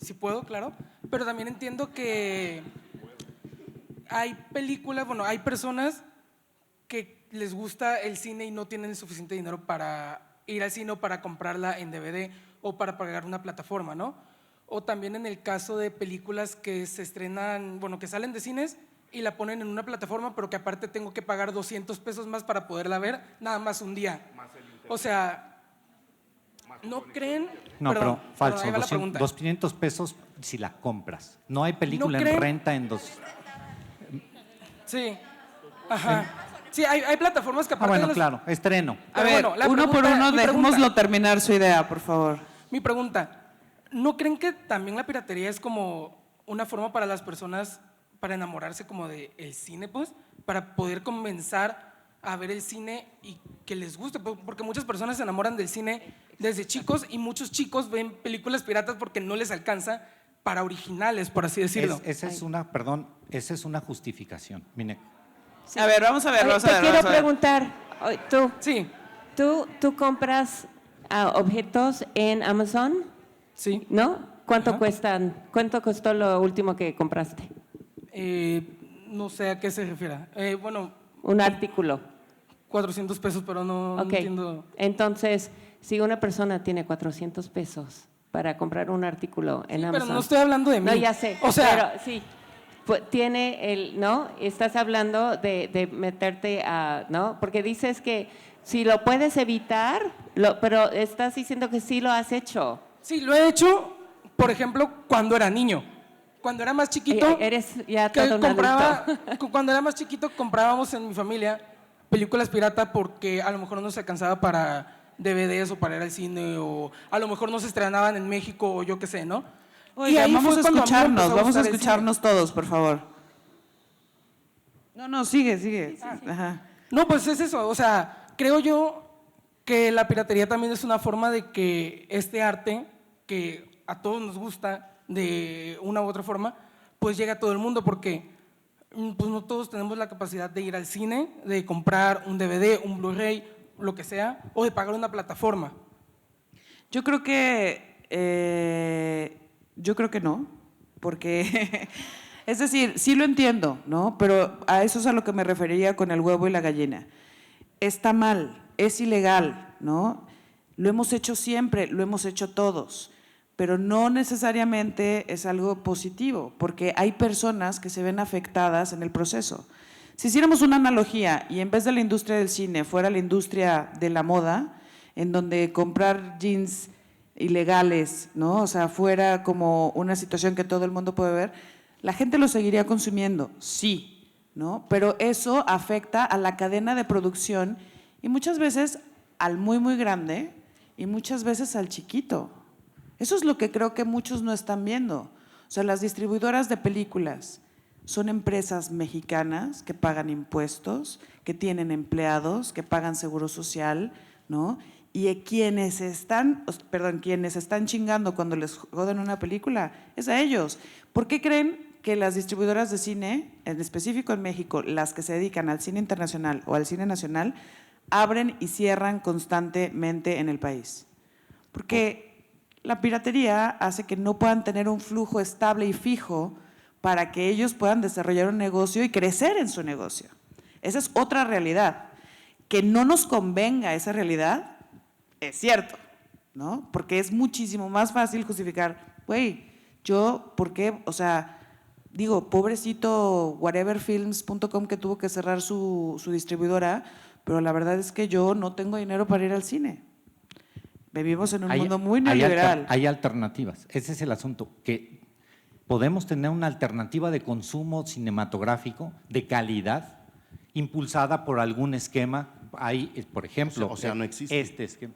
Speaker 5: si puedo, claro, pero también entiendo que hay películas, bueno, hay personas que les gusta el cine y no tienen suficiente dinero para ir al cine o para comprarla en DVD o para pagar una plataforma, ¿no? O también en el caso de películas que se estrenan, bueno, que salen de cines y la ponen en una plataforma, pero que aparte tengo que pagar 200 pesos más para poderla ver, nada más un día. O sea, ¿No creen?
Speaker 2: No,
Speaker 5: Perdón,
Speaker 2: pero falso.
Speaker 5: ahí va la pregunta.
Speaker 2: 200 pesos si la compras. No hay película
Speaker 5: ¿No
Speaker 2: en
Speaker 5: creen?
Speaker 2: renta en dos.
Speaker 5: Sí. Ajá. Sí, hay plataformas que
Speaker 2: Ah,
Speaker 5: aparte
Speaker 2: bueno,
Speaker 5: de los-
Speaker 2: claro, estreno.
Speaker 1: A
Speaker 5: Pero
Speaker 1: ver,
Speaker 5: bueno, la
Speaker 1: uno por
Speaker 5: pregunta-
Speaker 1: uno,
Speaker 5: mi
Speaker 1: dejémoslo
Speaker 5: pregunta.
Speaker 1: terminar su idea, por favor.
Speaker 5: Mi pregunta, ¿no creen que también la piratería es como una forma para las personas para enamorarse como de el cine, pues? Para poder comenzar a ver el cine y que les guste, porque muchas personas se enamoran del cine desde chicos y muchos chicos ven películas piratas porque no les alcanza para originales, por así decirlo.
Speaker 2: Esa es una justificación. Mire,
Speaker 1: A ver, vamos a ver,
Speaker 3: Oye,
Speaker 1: vamos a
Speaker 3: te
Speaker 1: ver.
Speaker 3: quiero
Speaker 1: vamos a ver.
Speaker 3: preguntar, oye,
Speaker 5: Sí,
Speaker 3: tú compras objetos en Amazon,
Speaker 5: sí.
Speaker 3: ¿no? ¿Cuánto
Speaker 5: Ajá.
Speaker 3: cuestan? ¿Cuánto costó lo último que compraste?
Speaker 5: No sé a qué se refiere. Bueno,
Speaker 3: Un artículo.
Speaker 5: 400 pesos, pero no
Speaker 3: Ok.
Speaker 5: entiendo.
Speaker 3: Entonces, si una persona tiene 400 pesos para comprar un artículo en Amazon.
Speaker 5: Pero no estoy hablando de mí.
Speaker 3: No, ya sé.
Speaker 5: O sea,
Speaker 3: pero sí. Tiene el, ¿no? Estás hablando de meterte a, ¿no? Porque dices que si lo puedes evitar, pero estás diciendo que sí lo has hecho.
Speaker 5: sí, lo he hecho, por ejemplo, cuando era niño. Cuando era más chiquito,
Speaker 3: Eres ya
Speaker 5: que
Speaker 3: todo un
Speaker 5: compraba,
Speaker 3: adulto.
Speaker 5: cuando era más chiquito comprábamos en mi familia películas pirata porque a lo mejor no se alcanzaba para DVDs o para ir al cine o a lo mejor no se estrenaban en México o yo qué sé, ¿no?
Speaker 1: Oiga,
Speaker 5: ahí
Speaker 1: vamos
Speaker 5: fue
Speaker 1: a
Speaker 5: cuando mí me
Speaker 1: escucharnos,
Speaker 5: empezó
Speaker 1: vamos a
Speaker 5: gustar el cine.
Speaker 1: escucharnos todos, por favor. No, sigue. Ajá.
Speaker 5: No, pues es eso, o sea, creo yo que la piratería también es una forma de que este arte, que a todos nos gusta de una u otra forma, pues llegue a todo el mundo, porque pues no todos tenemos la capacidad de ir al cine, de comprar un DVD, un Blu-ray, lo que sea, o de pagar una plataforma.
Speaker 1: Yo creo que no, porque, es decir, sí lo entiendo, ¿no? Pero a eso es a lo que me refería con el huevo y la gallina. Está mal, es ilegal, ¿no? Lo hemos hecho siempre, lo hemos hecho todos, pero no necesariamente es algo positivo, porque hay personas que se ven afectadas en el proceso. Si hiciéramos una analogía y en vez de la industria del cine fuera la industria de la moda, en donde comprar jeans ilegales, ¿no? O sea, fuera como una situación que todo el mundo puede ver, la gente lo seguiría consumiendo, sí, ¿no? Pero eso afecta a la cadena de producción y muchas veces al muy, muy grande y muchas veces al chiquito. Eso es lo que creo que muchos no están viendo. O sea, las distribuidoras de películas son empresas mexicanas que pagan impuestos, que tienen empleados, que pagan seguro social, ¿no? Y quienes están chingando cuando les joden una película, es a ellos. ¿Por qué creen que las distribuidoras de cine, en específico en México, las que se dedican al cine internacional o al cine nacional, abren y cierran constantemente en el país? Porque la piratería hace que no puedan tener un flujo estable y fijo para que ellos puedan desarrollar un negocio y crecer en su negocio. Esa es otra realidad. Que no nos convenga esa realidad, es cierto, ¿no? Porque es muchísimo más fácil justificar, güey, yo, ¿por qué? O sea, digo, pobrecito whateverfilms.com que tuvo que cerrar su distribuidora, pero la verdad es que yo no tengo dinero para ir al cine. Vivimos en un mundo muy neoliberal.
Speaker 2: Hay alternativas. Ese es el asunto, que podemos tener una alternativa de consumo cinematográfico de calidad impulsada por algún esquema. Hay, por ejemplo,
Speaker 4: O sea, no existe.
Speaker 2: este esquema.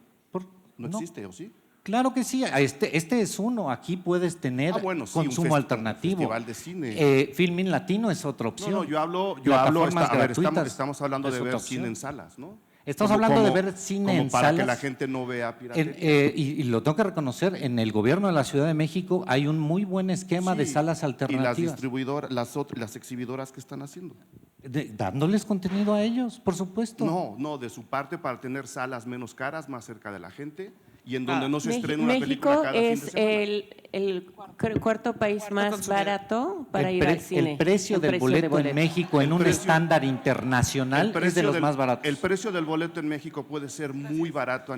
Speaker 4: ¿No existe o sí?
Speaker 2: Claro que sí, este es uno. Aquí puedes tener
Speaker 4: Bueno, sí,
Speaker 2: consumo
Speaker 4: un
Speaker 2: alternativo.
Speaker 4: festival de cine.
Speaker 2: Filming Latino es otra opción.
Speaker 4: No, yo hablo,
Speaker 2: Plataformas gratuitas
Speaker 4: estamos hablando
Speaker 2: es
Speaker 4: de
Speaker 2: otra
Speaker 4: ver
Speaker 2: opción.
Speaker 4: cine en salas, ¿no?
Speaker 2: Estamos hablando de ver cine
Speaker 4: como
Speaker 2: en
Speaker 4: para que
Speaker 2: salas.
Speaker 4: la gente no vea piratería.
Speaker 2: Y lo tengo que reconocer, en el gobierno de la Ciudad de México hay un muy buen esquema de
Speaker 4: Sí,
Speaker 2: salas
Speaker 4: y las
Speaker 2: alternativas.
Speaker 4: distribuidoras, las exhibidoras que están haciendo.
Speaker 2: Dándoles contenido a ellos, por supuesto.
Speaker 4: No, de su parte para tener salas menos caras, más cerca de la gente y en donde no se estrena una
Speaker 3: México
Speaker 4: película cada fin de
Speaker 3: es
Speaker 4: semana.
Speaker 3: el cuarto país más
Speaker 1: consumidor.
Speaker 3: barato para ir al cine.
Speaker 2: El precio del boleto en México en
Speaker 4: El
Speaker 2: un
Speaker 4: precio-
Speaker 2: estándar internacional es de los más baratos.
Speaker 4: El precio del boleto en México puede ser muy barato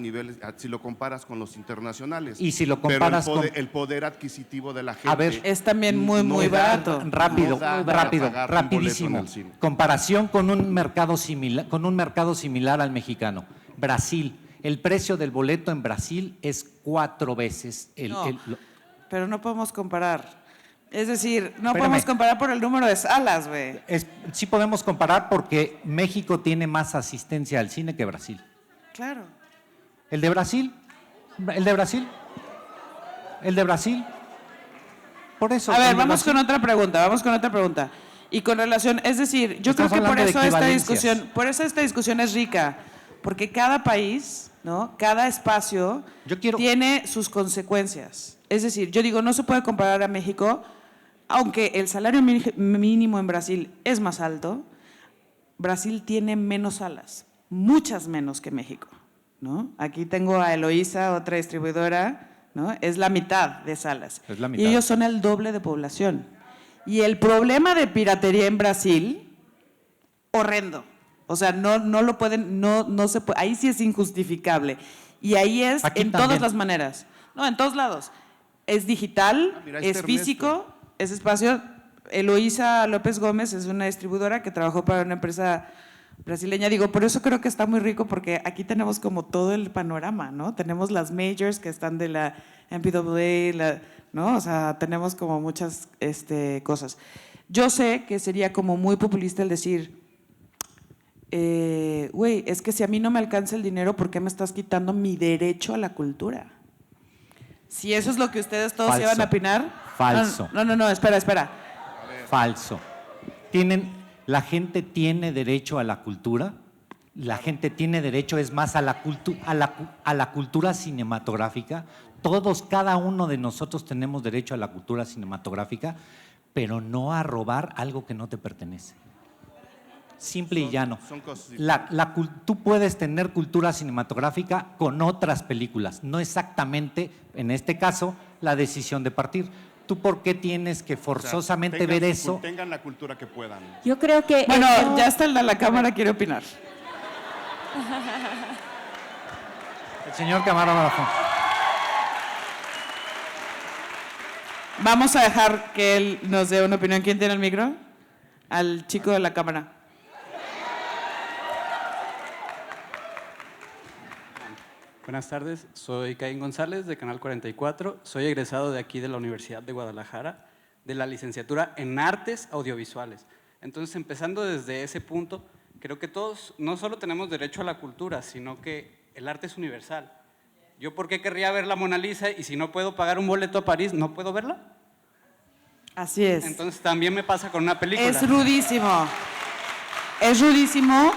Speaker 4: si lo comparas con los internacionales.
Speaker 2: Y si lo
Speaker 4: Pero
Speaker 2: comparas
Speaker 4: el poder adquisitivo de la gente.
Speaker 2: A ver,
Speaker 1: Es también muy,
Speaker 4: no
Speaker 1: muy
Speaker 4: da-
Speaker 1: barato.
Speaker 2: Rápido,
Speaker 4: no da para
Speaker 2: rápido,
Speaker 4: pagar un boleto en
Speaker 2: rapidísimo.
Speaker 4: el cine.
Speaker 2: Comparación con un mercado similar al mexicano. Brasil, El precio del boleto en Brasil es 4 veces
Speaker 1: No, pero no podemos comparar. Es decir, no podemos
Speaker 2: Espérame.
Speaker 1: comparar por el número de salas, güey.
Speaker 2: Sí podemos comparar porque México tiene más asistencia al cine que Brasil.
Speaker 1: Claro.
Speaker 2: ¿El de Brasil? ¿El de Brasil? ¿El de Brasil? Por eso.
Speaker 1: A ver,
Speaker 2: el de
Speaker 1: vamos
Speaker 2: Brasil-
Speaker 1: con otra pregunta. Y con relación, es decir, yo
Speaker 2: Estamos
Speaker 1: creo que por
Speaker 2: hablando de
Speaker 1: eso esta
Speaker 2: equivalencias.
Speaker 1: discusión es rica, porque cada país, ¿no? Cada espacio
Speaker 2: Yo quiero-
Speaker 1: tiene sus consecuencias. Es decir, yo digo, no se puede comparar a México, aunque el salario mínimo en Brasil es más alto, Brasil tiene menos salas, muchas menos que México, ¿no? Aquí tengo a Eloísa, otra distribuidora, ¿no? Es la mitad de salas.
Speaker 2: Es la
Speaker 1: Y
Speaker 2: mitad.
Speaker 1: ellos son el doble de población. Y el problema de piratería en Brasil, horrendo. O sea, no lo pueden, no se puede, ahí sí es injustificable. Y ahí es
Speaker 2: Aquí
Speaker 1: en
Speaker 2: también.
Speaker 1: todas las maneras. No, en todos lados. Es digital,
Speaker 4: mira,
Speaker 1: es
Speaker 4: este
Speaker 1: físico, es espacio. Eloísa López Gómez es una distribuidora que trabajó para una empresa brasileña. Digo, por eso creo que está muy rico, porque aquí tenemos como todo el panorama, ¿no? Tenemos las majors que están de la MPAA, ¿no? O sea, tenemos como muchas cosas. Yo sé que sería como muy populista el decir, güey, es que si a mí no me alcanza el dinero, ¿por qué me estás quitando mi derecho a la cultura? Si eso es lo que ustedes todos
Speaker 2: Falso.
Speaker 1: iban a opinar.
Speaker 2: Falso.
Speaker 1: No, espera.
Speaker 2: Falso. La gente tiene derecho a la cultura. La gente tiene derecho, es más, a la cultura cinematográfica. Todos, cada uno de nosotros tenemos derecho a la cultura cinematográfica, pero no a robar algo que no te pertenece. Simple y llano.
Speaker 4: son cosas diferentes.
Speaker 2: Tú puedes tener cultura cinematográfica con otras películas, no exactamente, en este caso, la decisión de partir. ¿Tú por qué tienes que
Speaker 4: O sea,
Speaker 2: forzosamente
Speaker 4: tengan
Speaker 2: ver
Speaker 4: su-
Speaker 2: eso?
Speaker 4: Tengan la cultura que puedan.
Speaker 3: Yo creo que
Speaker 1: Bueno,
Speaker 3: eso-
Speaker 1: ya está el de la cámara, quiere opinar.
Speaker 2: El señor camarógrafo.
Speaker 1: Vamos a dejar que él nos dé una opinión. ¿Quién tiene el micro? Al chico de la cámara.
Speaker 6: Buenas tardes, soy Caín González de Canal 44, soy egresado de aquí de la Universidad de Guadalajara, de la licenciatura en Artes Audiovisuales. Entonces, empezando desde ese punto, creo que todos no solo tenemos derecho a la cultura, sino que el arte es universal. ¿Yo por qué querría ver la Mona Lisa y si no puedo pagar un boleto a París, no puedo verla?
Speaker 1: Así es.
Speaker 6: Entonces, también me pasa con una película.
Speaker 1: Es rudísimo. Es rudísimo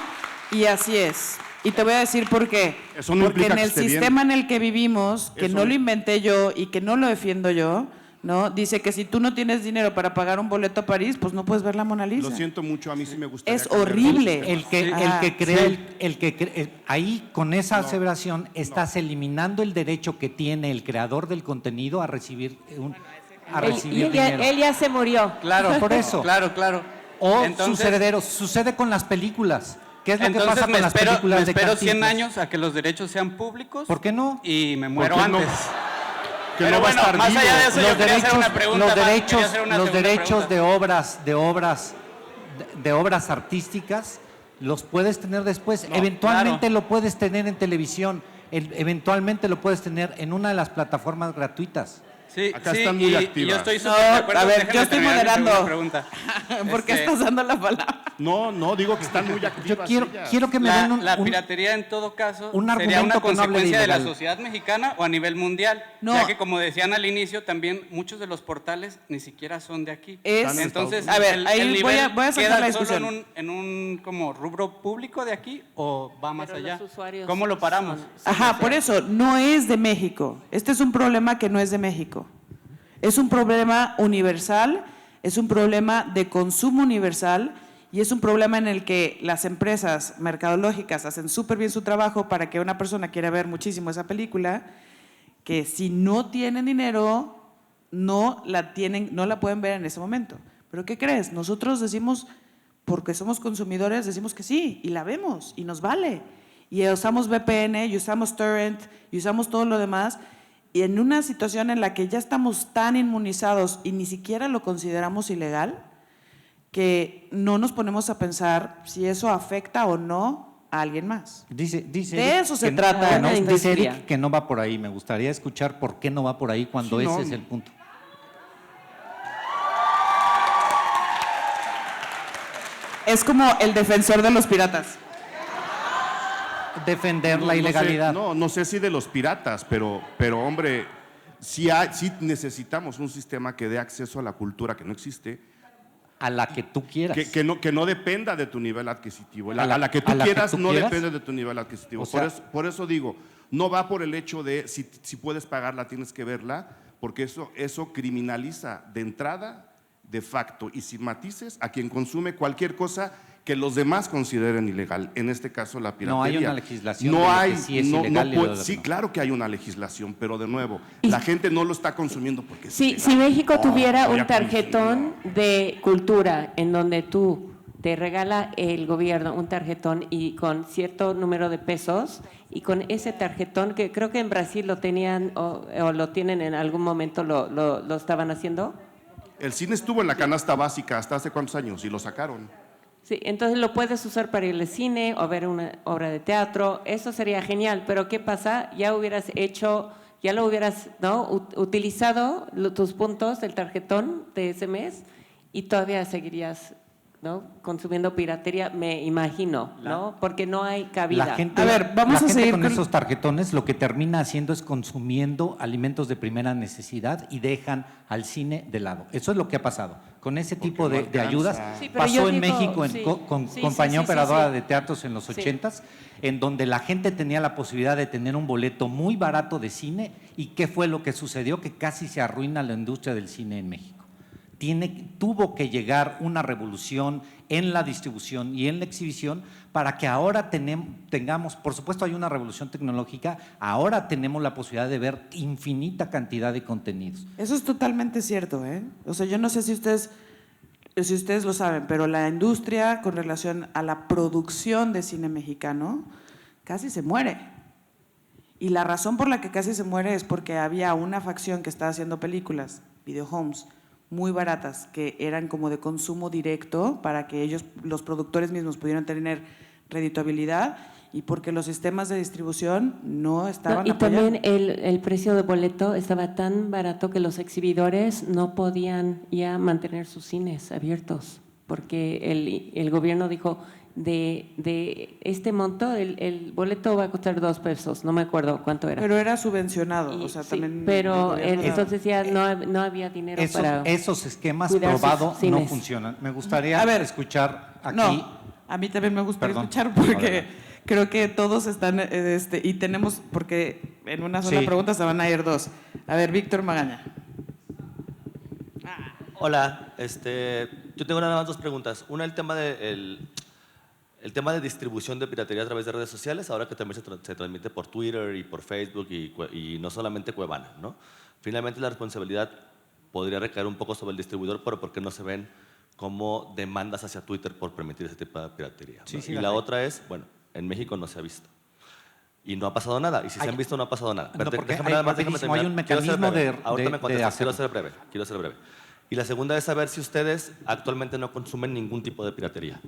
Speaker 1: y así es. Y te voy a decir por qué.
Speaker 4: Eso no
Speaker 1: Porque
Speaker 4: implica
Speaker 1: en
Speaker 4: que
Speaker 1: el
Speaker 4: esté bien.
Speaker 1: sistema en el que vivimos, que
Speaker 4: Eso
Speaker 1: no
Speaker 4: no-
Speaker 1: lo inventé yo y que no lo defiendo yo, ¿no? Dice que si tú no tienes dinero para pagar un boleto a París, pues no puedes ver la Mona Lisa.
Speaker 4: Lo siento mucho, a mí sí me gustaría.
Speaker 1: Es
Speaker 4: cambiar
Speaker 1: horrible.
Speaker 4: sistema.
Speaker 2: El que
Speaker 1: Ajá.
Speaker 2: crea, ahí con esa aseveración estás eliminando el derecho que tiene el creador del contenido a recibir dinero.
Speaker 3: él ya se murió.
Speaker 6: Claro,
Speaker 2: Por eso.
Speaker 6: Claro.
Speaker 2: O
Speaker 6: Entonces-
Speaker 2: sus herederos. Sucede con las películas. ¿Qué es lo que
Speaker 6: Entonces
Speaker 2: pasa con las películas
Speaker 6: me
Speaker 2: de
Speaker 6: espero 100
Speaker 2: Cantinflas?
Speaker 6: años a que los derechos sean públicos.
Speaker 2: ¿Por qué no?
Speaker 6: Y me muero
Speaker 4: qué no?
Speaker 6: antes.
Speaker 4: Que
Speaker 6: Pero
Speaker 4: no va a
Speaker 6: bueno,
Speaker 4: estar
Speaker 6: más
Speaker 4: vivo.
Speaker 6: allá de eso, yo
Speaker 2: Los
Speaker 6: quería hacer
Speaker 2: derechos,
Speaker 6: una pregunta
Speaker 2: los
Speaker 6: más,
Speaker 2: derechos,
Speaker 6: quería hacer una
Speaker 2: los
Speaker 6: segunda
Speaker 2: derechos
Speaker 6: pregunta.
Speaker 2: de obras artísticas los puedes tener después.
Speaker 6: No,
Speaker 2: Eventualmente
Speaker 6: claro.
Speaker 2: lo puedes tener en televisión. Eventualmente lo puedes tener en una de las plataformas gratuitas.
Speaker 6: Sí,
Speaker 4: Acá
Speaker 6: sí,
Speaker 4: están muy
Speaker 6: y
Speaker 4: activas.
Speaker 6: yo estoy
Speaker 1: No,
Speaker 6: súper de acuerdo.
Speaker 1: a ver,
Speaker 6: Déjenme
Speaker 1: yo estoy
Speaker 6: terminar mi segunda
Speaker 1: moderando.
Speaker 6: pregunta.
Speaker 1: ¿Por qué
Speaker 6: Este,
Speaker 1: estás dando la palabra?
Speaker 4: No, digo que están muy activas.
Speaker 2: Yo
Speaker 4: ellas.
Speaker 2: quiero que me den
Speaker 6: La piratería en todo caso
Speaker 2: un
Speaker 6: sería
Speaker 2: argumento
Speaker 6: una
Speaker 2: que no hable de
Speaker 6: consecuencia de la
Speaker 2: ilegal.
Speaker 6: sociedad mexicana o a nivel mundial,
Speaker 1: No.
Speaker 6: ya que como decían al inicio también muchos de los portales ni siquiera son de aquí.
Speaker 1: Es-
Speaker 6: Entonces,
Speaker 1: A ver, ahí
Speaker 6: el
Speaker 1: voy a
Speaker 6: nivel
Speaker 1: sacar
Speaker 6: queda
Speaker 1: la
Speaker 6: solo
Speaker 1: discusión.
Speaker 6: en un como rubro público de aquí o va más
Speaker 3: Pero
Speaker 6: allá.
Speaker 3: los usuarios
Speaker 6: ¿Cómo lo paramos?
Speaker 3: son-
Speaker 1: Ajá, por eso, no es de México. Este es un problema que no es de México. Es un problema universal, es un problema de consumo universal y es un problema en el que las empresas mercadológicas hacen súper bien su trabajo para que una persona quiera ver muchísimo esa película, que si no tienen dinero, no la pueden ver en ese momento. ¿Pero qué crees? Nosotros decimos, porque somos consumidores, decimos que sí, y la vemos, y nos vale. Y usamos VPN, y usamos Torrent, y usamos todo lo demás, y en una situación en la que ya estamos tan inmunizados y ni siquiera lo consideramos ilegal, que no nos ponemos a pensar si eso afecta o no a alguien más.
Speaker 2: Dice
Speaker 1: De
Speaker 2: Eric
Speaker 1: eso se
Speaker 2: que
Speaker 1: trata
Speaker 2: que
Speaker 1: en
Speaker 2: no,
Speaker 1: esta
Speaker 2: dice
Speaker 3: industria.
Speaker 2: Eric que no va por ahí. Me gustaría escuchar por qué no va por ahí cuando
Speaker 4: Sí, no.
Speaker 2: ese es el punto.
Speaker 1: Es como el defensor de los piratas.
Speaker 2: Defender la
Speaker 4: No sé,
Speaker 2: ilegalidad.
Speaker 4: no sé si de los piratas, pero hombre, sí necesitamos un sistema que dé acceso a la cultura que no existe,
Speaker 2: A la que tú quieras.
Speaker 4: que no dependa de tu nivel adquisitivo.
Speaker 2: A la
Speaker 4: que tú
Speaker 2: a la que
Speaker 4: quieras
Speaker 2: tú
Speaker 4: no
Speaker 2: quieras.
Speaker 4: depende de tu nivel adquisitivo.
Speaker 2: O sea,
Speaker 4: por eso digo, no va por el hecho de si puedes pagarla, tienes que verla, porque eso criminaliza de entrada, de facto y sin matices a quien consume cualquier cosa que los demás consideren ilegal, en este caso la piratería.
Speaker 2: No hay una legislación
Speaker 4: No
Speaker 2: de lo que
Speaker 4: hay,
Speaker 2: sí es
Speaker 4: no,
Speaker 2: ilegal y
Speaker 4: no
Speaker 2: lo
Speaker 4: puede-
Speaker 2: de-
Speaker 4: sí,
Speaker 2: no.
Speaker 4: claro que hay una legislación, pero de nuevo,
Speaker 3: Y-
Speaker 4: la gente no lo está consumiendo porque es
Speaker 3: Si
Speaker 4: ilegal.
Speaker 3: México
Speaker 4: Oh,
Speaker 3: tuviera
Speaker 4: voy
Speaker 3: un
Speaker 4: a
Speaker 3: tarjetón de cultura en donde tú te regala el gobierno un tarjetón y con cierto número de pesos y con ese tarjetón que creo que en Brasil lo tenían o lo tienen en algún momento lo estaban haciendo.
Speaker 4: El cine estuvo en la canasta básica hasta hace cuántos años y lo sacaron.
Speaker 3: Sí, entonces lo puedes usar para ir al cine o ver una obra de teatro, eso sería genial, pero ¿qué pasa? Ya hubieras hecho, ya lo hubieras, ¿no? Utilizado tus puntos del tarjetón de ese mes y todavía seguirías, ¿no? Consumiendo piratería, me imagino, ¿no? Porque no hay cabida.
Speaker 2: La gente,
Speaker 1: A ver, vamos
Speaker 2: la
Speaker 1: a
Speaker 2: gente
Speaker 1: seguir
Speaker 2: con
Speaker 1: con-
Speaker 2: esos tarjetones lo que termina haciendo es consumiendo alimentos de primera necesidad y dejan al cine de lado. Eso es lo que ha pasado. Con ese tipo
Speaker 4: no
Speaker 2: de
Speaker 4: alcanza.
Speaker 2: ayudas
Speaker 3: Sí, pero
Speaker 2: pasó
Speaker 3: yo
Speaker 2: en
Speaker 3: digo,
Speaker 2: México
Speaker 3: sí,
Speaker 2: con
Speaker 3: sí,
Speaker 2: compañía
Speaker 3: sí, sí,
Speaker 2: operadora
Speaker 3: sí.
Speaker 2: de teatros en los
Speaker 3: Sí.
Speaker 2: 80s, en donde la gente tenía la posibilidad de tener un boleto muy barato de cine. ¿Y qué fue lo que sucedió? Que casi se arruina la industria del cine en México. Tuvo que llegar una revolución en la distribución y en la exhibición para que ahora tengamos, por supuesto hay una revolución tecnológica, ahora tenemos la posibilidad de ver infinita cantidad de contenidos.
Speaker 1: Eso es totalmente cierto, ¿eh? O sea, yo no sé si ustedes lo saben, pero la industria con relación a la producción de cine mexicano casi se muere. Y la razón por la que casi se muere es porque había una facción que estaba haciendo películas, videohomes, muy baratas, que eran como de consumo directo para que ellos, los productores mismos, pudieran tener redituabilidad y porque los sistemas de distribución no estaban
Speaker 3: y
Speaker 1: apoyando.
Speaker 3: también el precio de boleto estaba tan barato que los exhibidores no podían ya mantener sus cines abiertos, porque el gobierno dijo, de este monto, el boleto va a costar 2 pesos, no me acuerdo cuánto era.
Speaker 1: Pero era subvencionado,
Speaker 3: Y
Speaker 1: o sea,
Speaker 3: sí,
Speaker 1: también…
Speaker 3: pero
Speaker 1: el gobierno-
Speaker 3: entonces ya no había dinero para…
Speaker 2: Esos esquemas
Speaker 3: cuidar sus
Speaker 2: probado no
Speaker 3: cines.
Speaker 2: funcionan. Me gustaría
Speaker 1: A ver,
Speaker 2: escuchar aquí.
Speaker 1: No, a mí también me gusta
Speaker 2: Perdón.
Speaker 1: escuchar porque
Speaker 2: Adelante.
Speaker 1: creo que todos están, y tenemos, porque en una sola
Speaker 2: Sí.
Speaker 1: pregunta se van a ir 2. A ver, Víctor Magaña.
Speaker 7: Hola, yo tengo nada más 2 preguntas. Una, el tema de distribución de piratería a través de redes sociales, ahora que también se transmite por Twitter y por Facebook y no solamente Cuevana, ¿no? Finalmente la responsabilidad podría recaer un poco sobre el distribuidor, pero ¿por qué no se ven como demandas hacia Twitter por permitir ese tipo de piratería?
Speaker 2: Sí,
Speaker 7: ¿no?
Speaker 2: sí,
Speaker 7: Y
Speaker 2: las
Speaker 7: la
Speaker 2: hay.
Speaker 7: otra es, bueno, en México no se ha visto. Y no ha pasado nada. Y si se han visto, no ha pasado nada.
Speaker 2: No,
Speaker 7: Pero
Speaker 2: porque
Speaker 7: déjame
Speaker 2: hay
Speaker 7: nada más, déjame
Speaker 2: rapidísimo, hay un
Speaker 7: terminar. Quiero ser
Speaker 2: mecanismo
Speaker 7: breve.
Speaker 2: de-
Speaker 7: Ahorita
Speaker 2: de-
Speaker 7: me
Speaker 2: de
Speaker 7: contestas.
Speaker 2: hacerlo.
Speaker 7: Quiero ser breve. Y la segunda es saber si ustedes actualmente no consumen ningún tipo de piratería.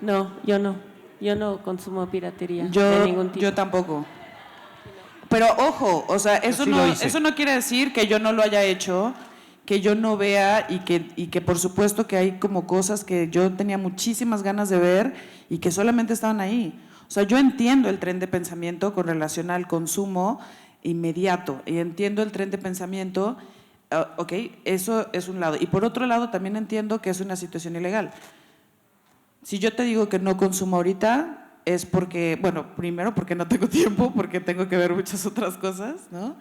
Speaker 3: No, yo no consumo piratería de
Speaker 1: Yo,
Speaker 3: ningún tipo.
Speaker 1: yo tampoco. Pero ojo, o sea, eso
Speaker 2: sí
Speaker 1: no,
Speaker 2: lo hice.
Speaker 1: eso no quiere decir que yo no lo haya hecho, que yo no vea y que por supuesto que hay como cosas que yo tenía muchísimas ganas de ver y que solamente estaban ahí. O sea, yo entiendo el tren de pensamiento con relación al consumo inmediato y entiendo el tren de pensamiento, ok, eso es un lado. Y por otro lado también entiendo que es una situación ilegal. Si yo te digo que no consumo ahorita, es porque, bueno, primero porque no tengo tiempo, porque tengo que ver muchas otras cosas, ¿no?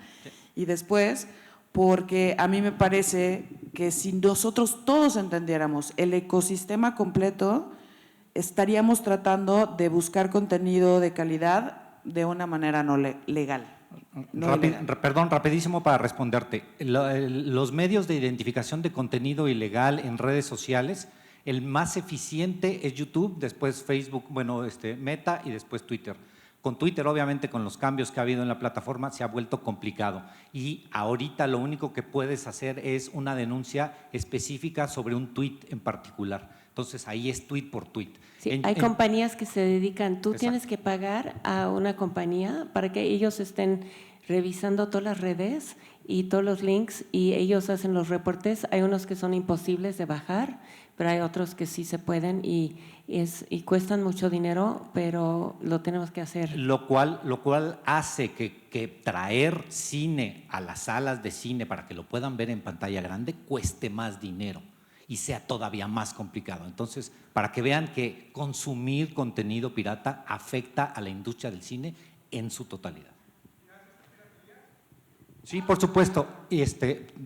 Speaker 1: Y después, porque a mí me parece que si nosotros todos entendiéramos el ecosistema completo, estaríamos tratando de buscar contenido de calidad de una manera no legal. No ilegal.
Speaker 2: Perdón, rapidísimo para responderte. Los medios de identificación de contenido ilegal en redes sociales, el más eficiente es YouTube, después Facebook, bueno, Meta y después Twitter. Con Twitter, obviamente, con los cambios que ha habido en la plataforma, se ha vuelto complicado. Y ahorita lo único que puedes hacer es una denuncia específica sobre un tweet en particular. Entonces ahí es tweet por tweet.
Speaker 3: Sí, hay compañías que se dedican, tú tienes que pagar a una compañía para que ellos estén revisando todas las redes y todos los links y ellos hacen los reportes. Hay unos que son imposibles de bajar, pero hay otros que sí se pueden y cuestan mucho dinero, pero lo tenemos que hacer.
Speaker 2: Lo cual hace que traer cine a las salas de cine para que lo puedan ver en pantalla grande cueste más dinero y sea todavía más complicado. Entonces, para que vean que consumir contenido pirata afecta a la industria del cine en su totalidad. Sí, por supuesto.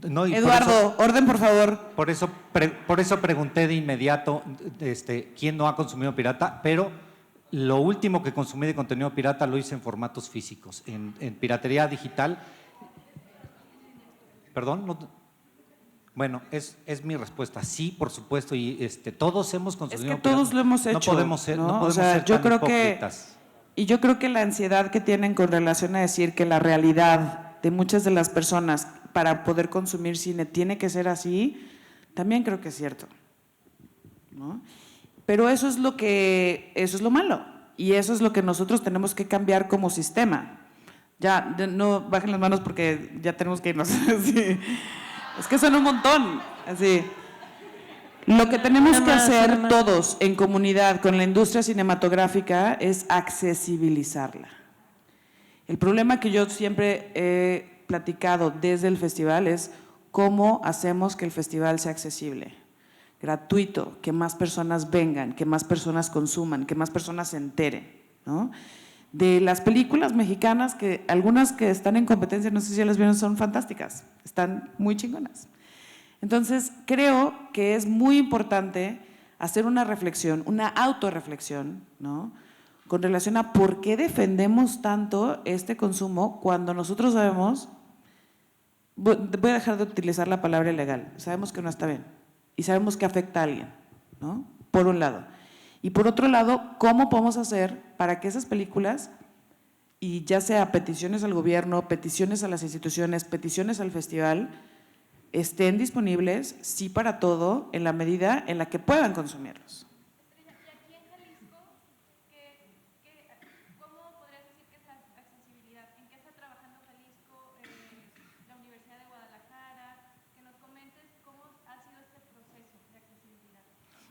Speaker 2: No, y
Speaker 1: Eduardo, orden, por favor.
Speaker 2: Por eso pregunté de inmediato quién no ha consumido pirata, pero lo último que consumí de contenido pirata lo hice en formatos físicos, en piratería digital. ¿Perdón? Bueno, es mi respuesta. Sí, por supuesto, y todos hemos consumido
Speaker 1: Es que todos lo hemos hecho.
Speaker 2: No podemos ser,
Speaker 1: ¿no?
Speaker 2: no podemos
Speaker 1: o sea,
Speaker 2: ser
Speaker 1: yo
Speaker 2: tan
Speaker 1: creo
Speaker 2: hipócritas.
Speaker 1: Y yo creo que la ansiedad que tienen con relación a decir que la realidad de muchas de las personas para poder consumir cine tiene que ser así, también creo que es cierto, ¿no? Pero eso es lo malo y eso es lo que nosotros tenemos que cambiar como sistema. Ya, no bajen las manos porque ya tenemos que irnos. Sí. Es que son un montón, así. Lo que tenemos que hacer todos en comunidad con la industria cinematográfica es accesibilizarla. El problema que yo siempre he platicado desde el festival es cómo hacemos que el festival sea accesible, gratuito, que más personas vengan, que más personas consuman, que más personas se enteren, ¿no? De las películas mexicanas, que algunas que están en competencia, no sé si ya las vieron, son fantásticas, están muy chingonas. Entonces, creo que es muy importante hacer una reflexión, una autorreflexión, ¿no?, con relación a por qué defendemos tanto este consumo cuando nosotros sabemos, voy a dejar de utilizar la palabra ilegal, sabemos que no está bien y sabemos que afecta a alguien, ¿no?, por un lado. Y por otro lado, ¿cómo podemos hacer para que esas películas, y ya sea peticiones al gobierno, peticiones a las instituciones, peticiones al festival, estén disponibles, sí para todo, en la medida en la que puedan consumirlos?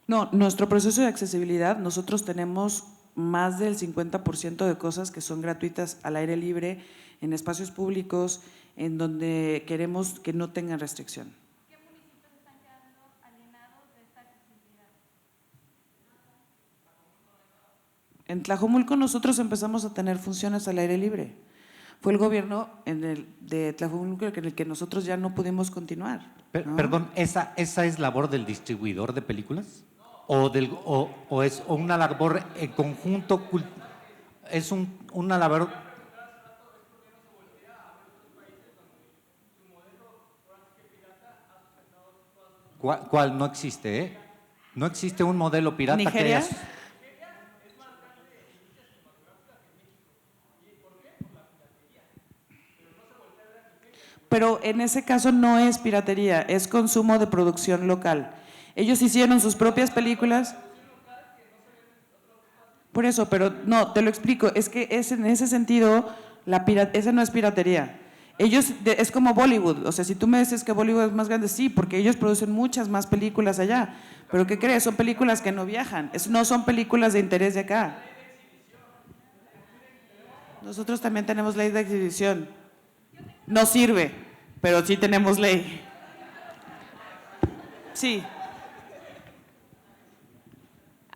Speaker 1: No, nuestro proceso de accesibilidad, nosotros tenemos más del 50% de cosas que son gratuitas al aire libre, en espacios públicos, en donde queremos que no tengan restricción. ¿Qué municipios están quedando alienados de esta accesibilidad? En Tlajomulco nosotros empezamos a tener funciones al aire libre. Fue el gobierno de Tlajomulco en el que nosotros ya no pudimos continuar, ¿no?
Speaker 2: Perdón, ¿esa es labor del distribuidor de películas? ¿O es una labor en conjunto? ¿Es una labor? ¿Cuál? No existe, ¿eh? No existe un modelo pirata.
Speaker 1: ¿Nigeria? Pero en ese caso no es piratería, es consumo de producción local. Ellos hicieron sus propias películas. Por eso, pero no, te lo explico, es que en ese sentido, esa no es piratería. Ellos, es como Bollywood, o sea, si tú me dices que Bollywood es más grande, sí, porque ellos producen muchas más películas allá. Pero ¿qué crees? Son películas que no viajan, no son películas de interés de acá. Nosotros también tenemos ley de exhibición. No sirve, pero sí tenemos ley. Sí.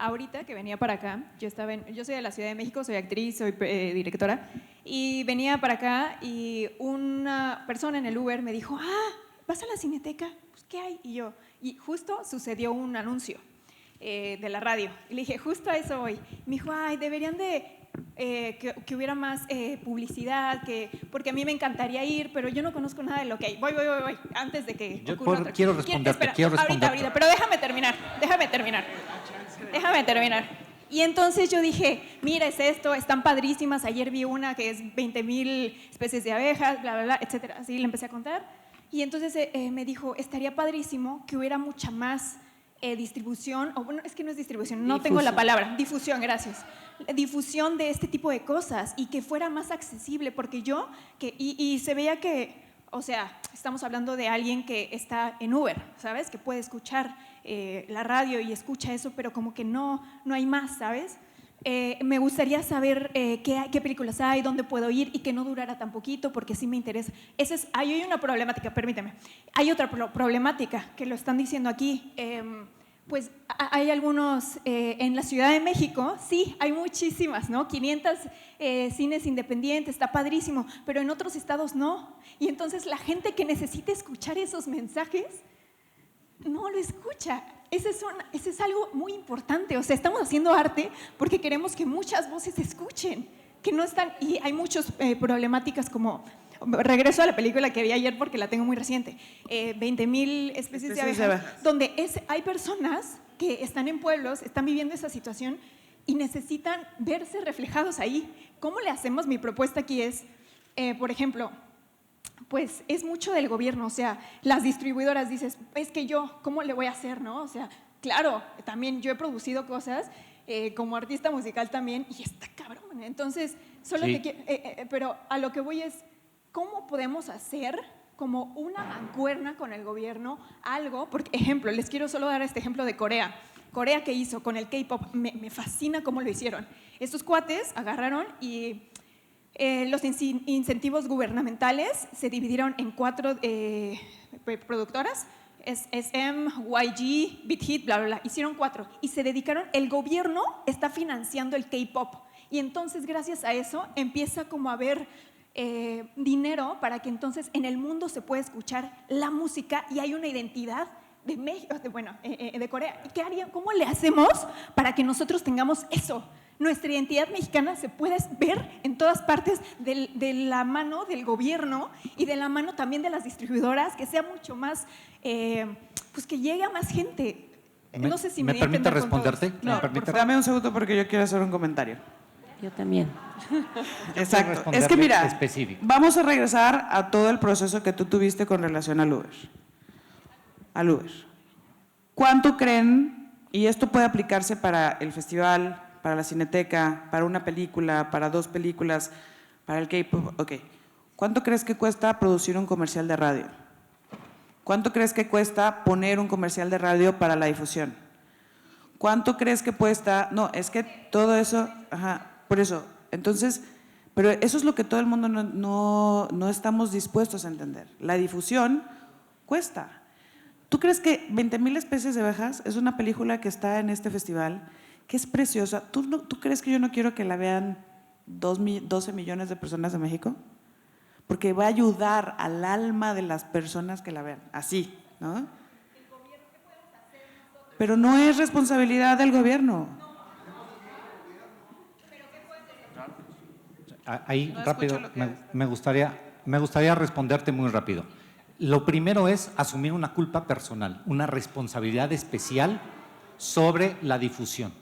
Speaker 8: Ahorita que venía para acá, yo soy de la Ciudad de México, soy actriz, soy directora, y venía para acá y una persona en el Uber me dijo, ¿vas a la Cineteca? Pues, ¿qué hay? Y justo sucedió un anuncio de la radio. Y le dije, justo a eso voy. Me dijo, deberían de que hubiera más publicidad, porque a mí me encantaría ir, pero yo no conozco nada de lo que hay. Voy, antes de que ocurra.
Speaker 2: Quiero responderte.
Speaker 8: Ahorita, pero déjame terminar. Y entonces yo dije, mira, es esto, están padrísimas. Ayer vi una que es 20,000 especies de abejas, bla, bla, bla, etcétera. Así le empecé a contar. Y entonces me dijo, estaría padrísimo que hubiera mucha más distribución, o bueno, es que no es distribución, no tengo la palabra, difusión, gracias. Difusión de este tipo de cosas y que fuera más accesible, porque y se veía que, o sea, estamos hablando de alguien que está en Uber, ¿sabes? Que puede escuchar la radio y escucha eso, pero como que no hay más, ¿sabes? Me gustaría saber qué películas hay, dónde puedo ir y que no durara tan poquito, porque sí me interesa. Ahí hay una problemática, permíteme. Hay otra problemática que lo están diciendo aquí. Pues hay algunos, en la Ciudad de México, sí, hay muchísimas, ¿no? 500 cines independientes, está padrísimo, pero en otros estados no. Y entonces la gente que necesita escuchar esos mensajes no lo escucha. Ese es algo muy importante. O sea, estamos haciendo arte porque queremos que muchas voces se escuchen, que no están, y hay muchas problemáticas como, regreso a la película que vi ayer porque la tengo muy reciente, 20,000 especies de abejas, donde hay personas que están en pueblos, están viviendo esa situación y necesitan verse reflejados ahí. ¿Cómo le hacemos? Mi propuesta aquí es, por ejemplo, pues es mucho del gobierno, o sea, las distribuidoras dices, es que yo, ¿cómo le voy a hacer, no? O sea, claro, también yo he producido cosas como artista musical también y está cabrón. Entonces, solo
Speaker 2: sí.
Speaker 8: pero a lo que voy es, ¿cómo podemos hacer como una mancuerna con el gobierno algo? Porque, ejemplo, les quiero solo dar este ejemplo de Corea. Corea, ¿qué hizo con el K-pop? Me fascina cómo lo hicieron. Estos cuates agarraron y los incentivos gubernamentales se dividieron en 4 productoras, SM, YG, Beat Hit, bla, bla, bla. Hicieron 4 y se dedicaron, el gobierno está financiando el K-pop. Y entonces, gracias a eso, empieza como a haber dinero para que entonces en el mundo se pueda escuchar la música y hay una identidad de México, de Corea. ¿Y qué harían? ¿Cómo le hacemos para que nosotros tengamos eso? Nuestra identidad mexicana se puede ver en todas partes de la mano del gobierno y de la mano también de las distribuidoras, que sea mucho más, pues que llegue a más gente. No sé si me di a
Speaker 2: permite
Speaker 8: entender con todo
Speaker 2: responderte?
Speaker 8: esto.
Speaker 2: ¿Me
Speaker 8: No,
Speaker 2: permite?
Speaker 8: por favor.
Speaker 1: Dame un segundo porque yo quiero hacer un comentario.
Speaker 3: Yo también.
Speaker 1: Exacto. Es
Speaker 2: responderle
Speaker 1: que mira,
Speaker 2: específico.
Speaker 1: vamos a regresar a todo el proceso que tú tuviste con relación al Uber. Al Uber. ¿Cuánto creen, y esto puede aplicarse para el festival, para la Cineteca, para una película, para 2 películas, para el K-pop? Ok. ¿Cuánto crees que cuesta producir un comercial de radio? ¿Cuánto crees que cuesta poner un comercial de radio para la difusión? ¿Cuánto crees que cuesta? No, es que todo eso, por eso. Entonces, pero eso es lo que todo el mundo no estamos dispuestos a entender. La difusión cuesta. ¿Tú crees que 20,000 especies de abejas es una película que está en este festival, que es preciosa? ¿Tú crees que yo no quiero que la vean 12 millones de personas de México? Porque va a ayudar al alma de las personas que la vean, así, ¿no? Pero no es responsabilidad del gobierno.
Speaker 2: Ahí,
Speaker 1: No
Speaker 2: rápido,
Speaker 1: escucho lo que
Speaker 2: me gustaría responderte muy rápido. Lo primero es asumir una culpa personal, una responsabilidad especial sobre la difusión.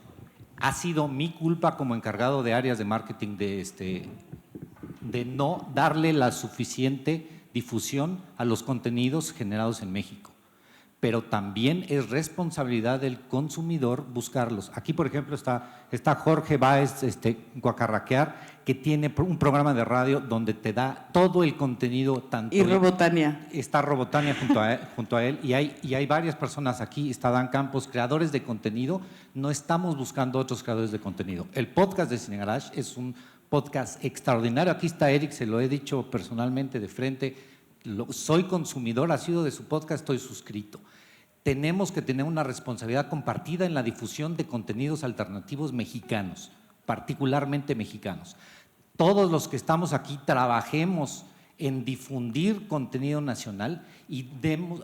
Speaker 2: Ha sido mi culpa como encargado de áreas de marketing de no darle la suficiente difusión a los contenidos generados en México. Pero también es responsabilidad del consumidor buscarlos. Aquí, por ejemplo, está Jorge Báez Guacarraquear, que tiene un programa de radio donde te da todo el contenido.
Speaker 1: Y Robotania.
Speaker 2: Está Robotania junto a él y hay varias personas aquí. Está Dan Campos, creadores de contenido. No estamos buscando otros creadores de contenido. El podcast de Cine Garage es un podcast extraordinario. Aquí está Eric, se lo he dicho personalmente de frente. Soy consumidor, ha sido de su podcast, estoy suscrito. Tenemos que tener una responsabilidad compartida en la difusión de contenidos alternativos mexicanos, particularmente mexicanos. Todos los que estamos aquí trabajemos en difundir contenido nacional y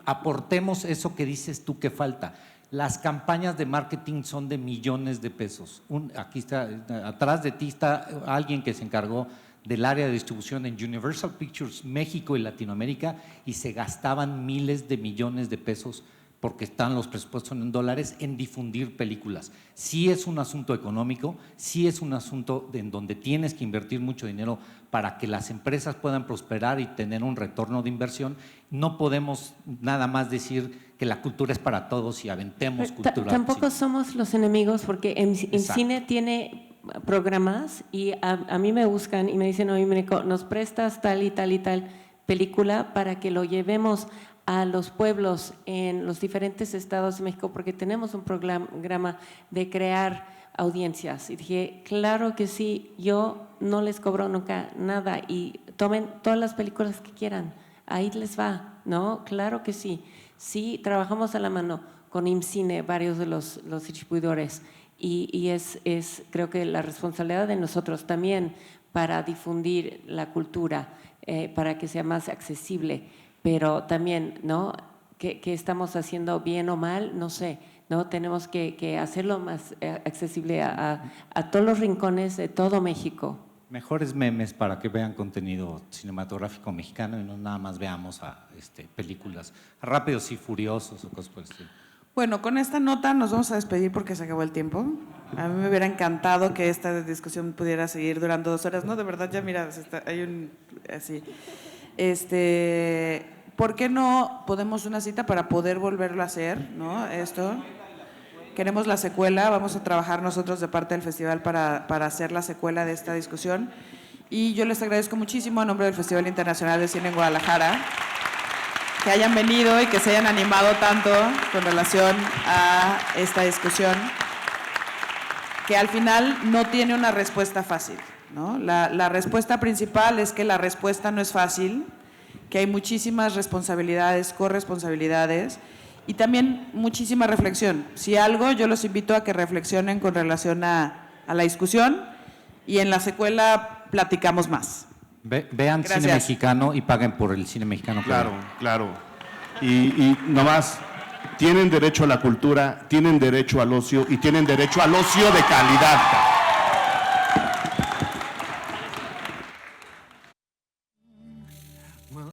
Speaker 2: aportemos eso que dices tú que falta. Las campañas de marketing son de millones de pesos. Aquí está, atrás de ti está alguien que se encargó del área de distribución en Universal Pictures México y Latinoamérica y se gastaban miles de millones de pesos porque están los presupuestos en dólares en difundir películas. Sí es un asunto económico, sí es un asunto en donde tienes que invertir mucho dinero para que las empresas puedan prosperar y tener un retorno de inversión. No podemos nada más decir que la cultura es para todos y aventemos
Speaker 3: Pero
Speaker 2: cultura.
Speaker 3: tampoco
Speaker 2: Sí.
Speaker 3: somos los enemigos porque en
Speaker 2: Exacto.
Speaker 3: cine tiene programas y a mí me buscan y me dicen, oye, Mireco, nos prestas tal y tal y tal película para que lo llevemos a los pueblos en los diferentes estados de México porque tenemos un programa de crear audiencias. Y dije, claro que sí, yo no les cobro nunca nada y tomen todas las películas que quieran, ahí les va, ¿no? Claro que sí. Sí, trabajamos a la mano con IMCINE, varios de los distribuidores, y es creo que la responsabilidad de nosotros también para difundir la cultura, para que sea más accesible, pero también, ¿no? ¿Qué estamos haciendo bien o mal? No sé, ¿no? Tenemos que hacerlo más accesible a todos los rincones de todo México.
Speaker 2: Mejores memes para que vean contenido cinematográfico mexicano y no nada más veamos a películas Rápidos y Furiosos o cosas por el estilo.
Speaker 1: Bueno, con esta nota nos vamos a despedir porque se acabó el tiempo. A mí me hubiera encantado que esta discusión pudiera seguir durando 2 horas. No, de verdad, ya mira, hay un así. ¿Por qué no podemos una cita para poder volverlo a hacer, ¿no? Esto. Queremos la secuela, vamos a trabajar nosotros de parte del festival para hacer la secuela de esta discusión. Y yo les agradezco muchísimo a nombre del Festival Internacional de Cine en Guadalajara que hayan venido y que se hayan animado tanto con relación a esta discusión, que al final no tiene una respuesta fácil, ¿no? La respuesta principal es que la respuesta no es fácil, que hay muchísimas responsabilidades, corresponsabilidades y también muchísima reflexión. Si algo, yo los invito a que reflexionen con relación a la discusión y en la secuela platicamos más.
Speaker 2: Vean
Speaker 1: Gracias.
Speaker 2: cine mexicano y paguen por el cine mexicano.
Speaker 4: Claro, claro. Y nomás, tienen derecho a la cultura, tienen derecho al ocio y tienen derecho al ocio de calidad.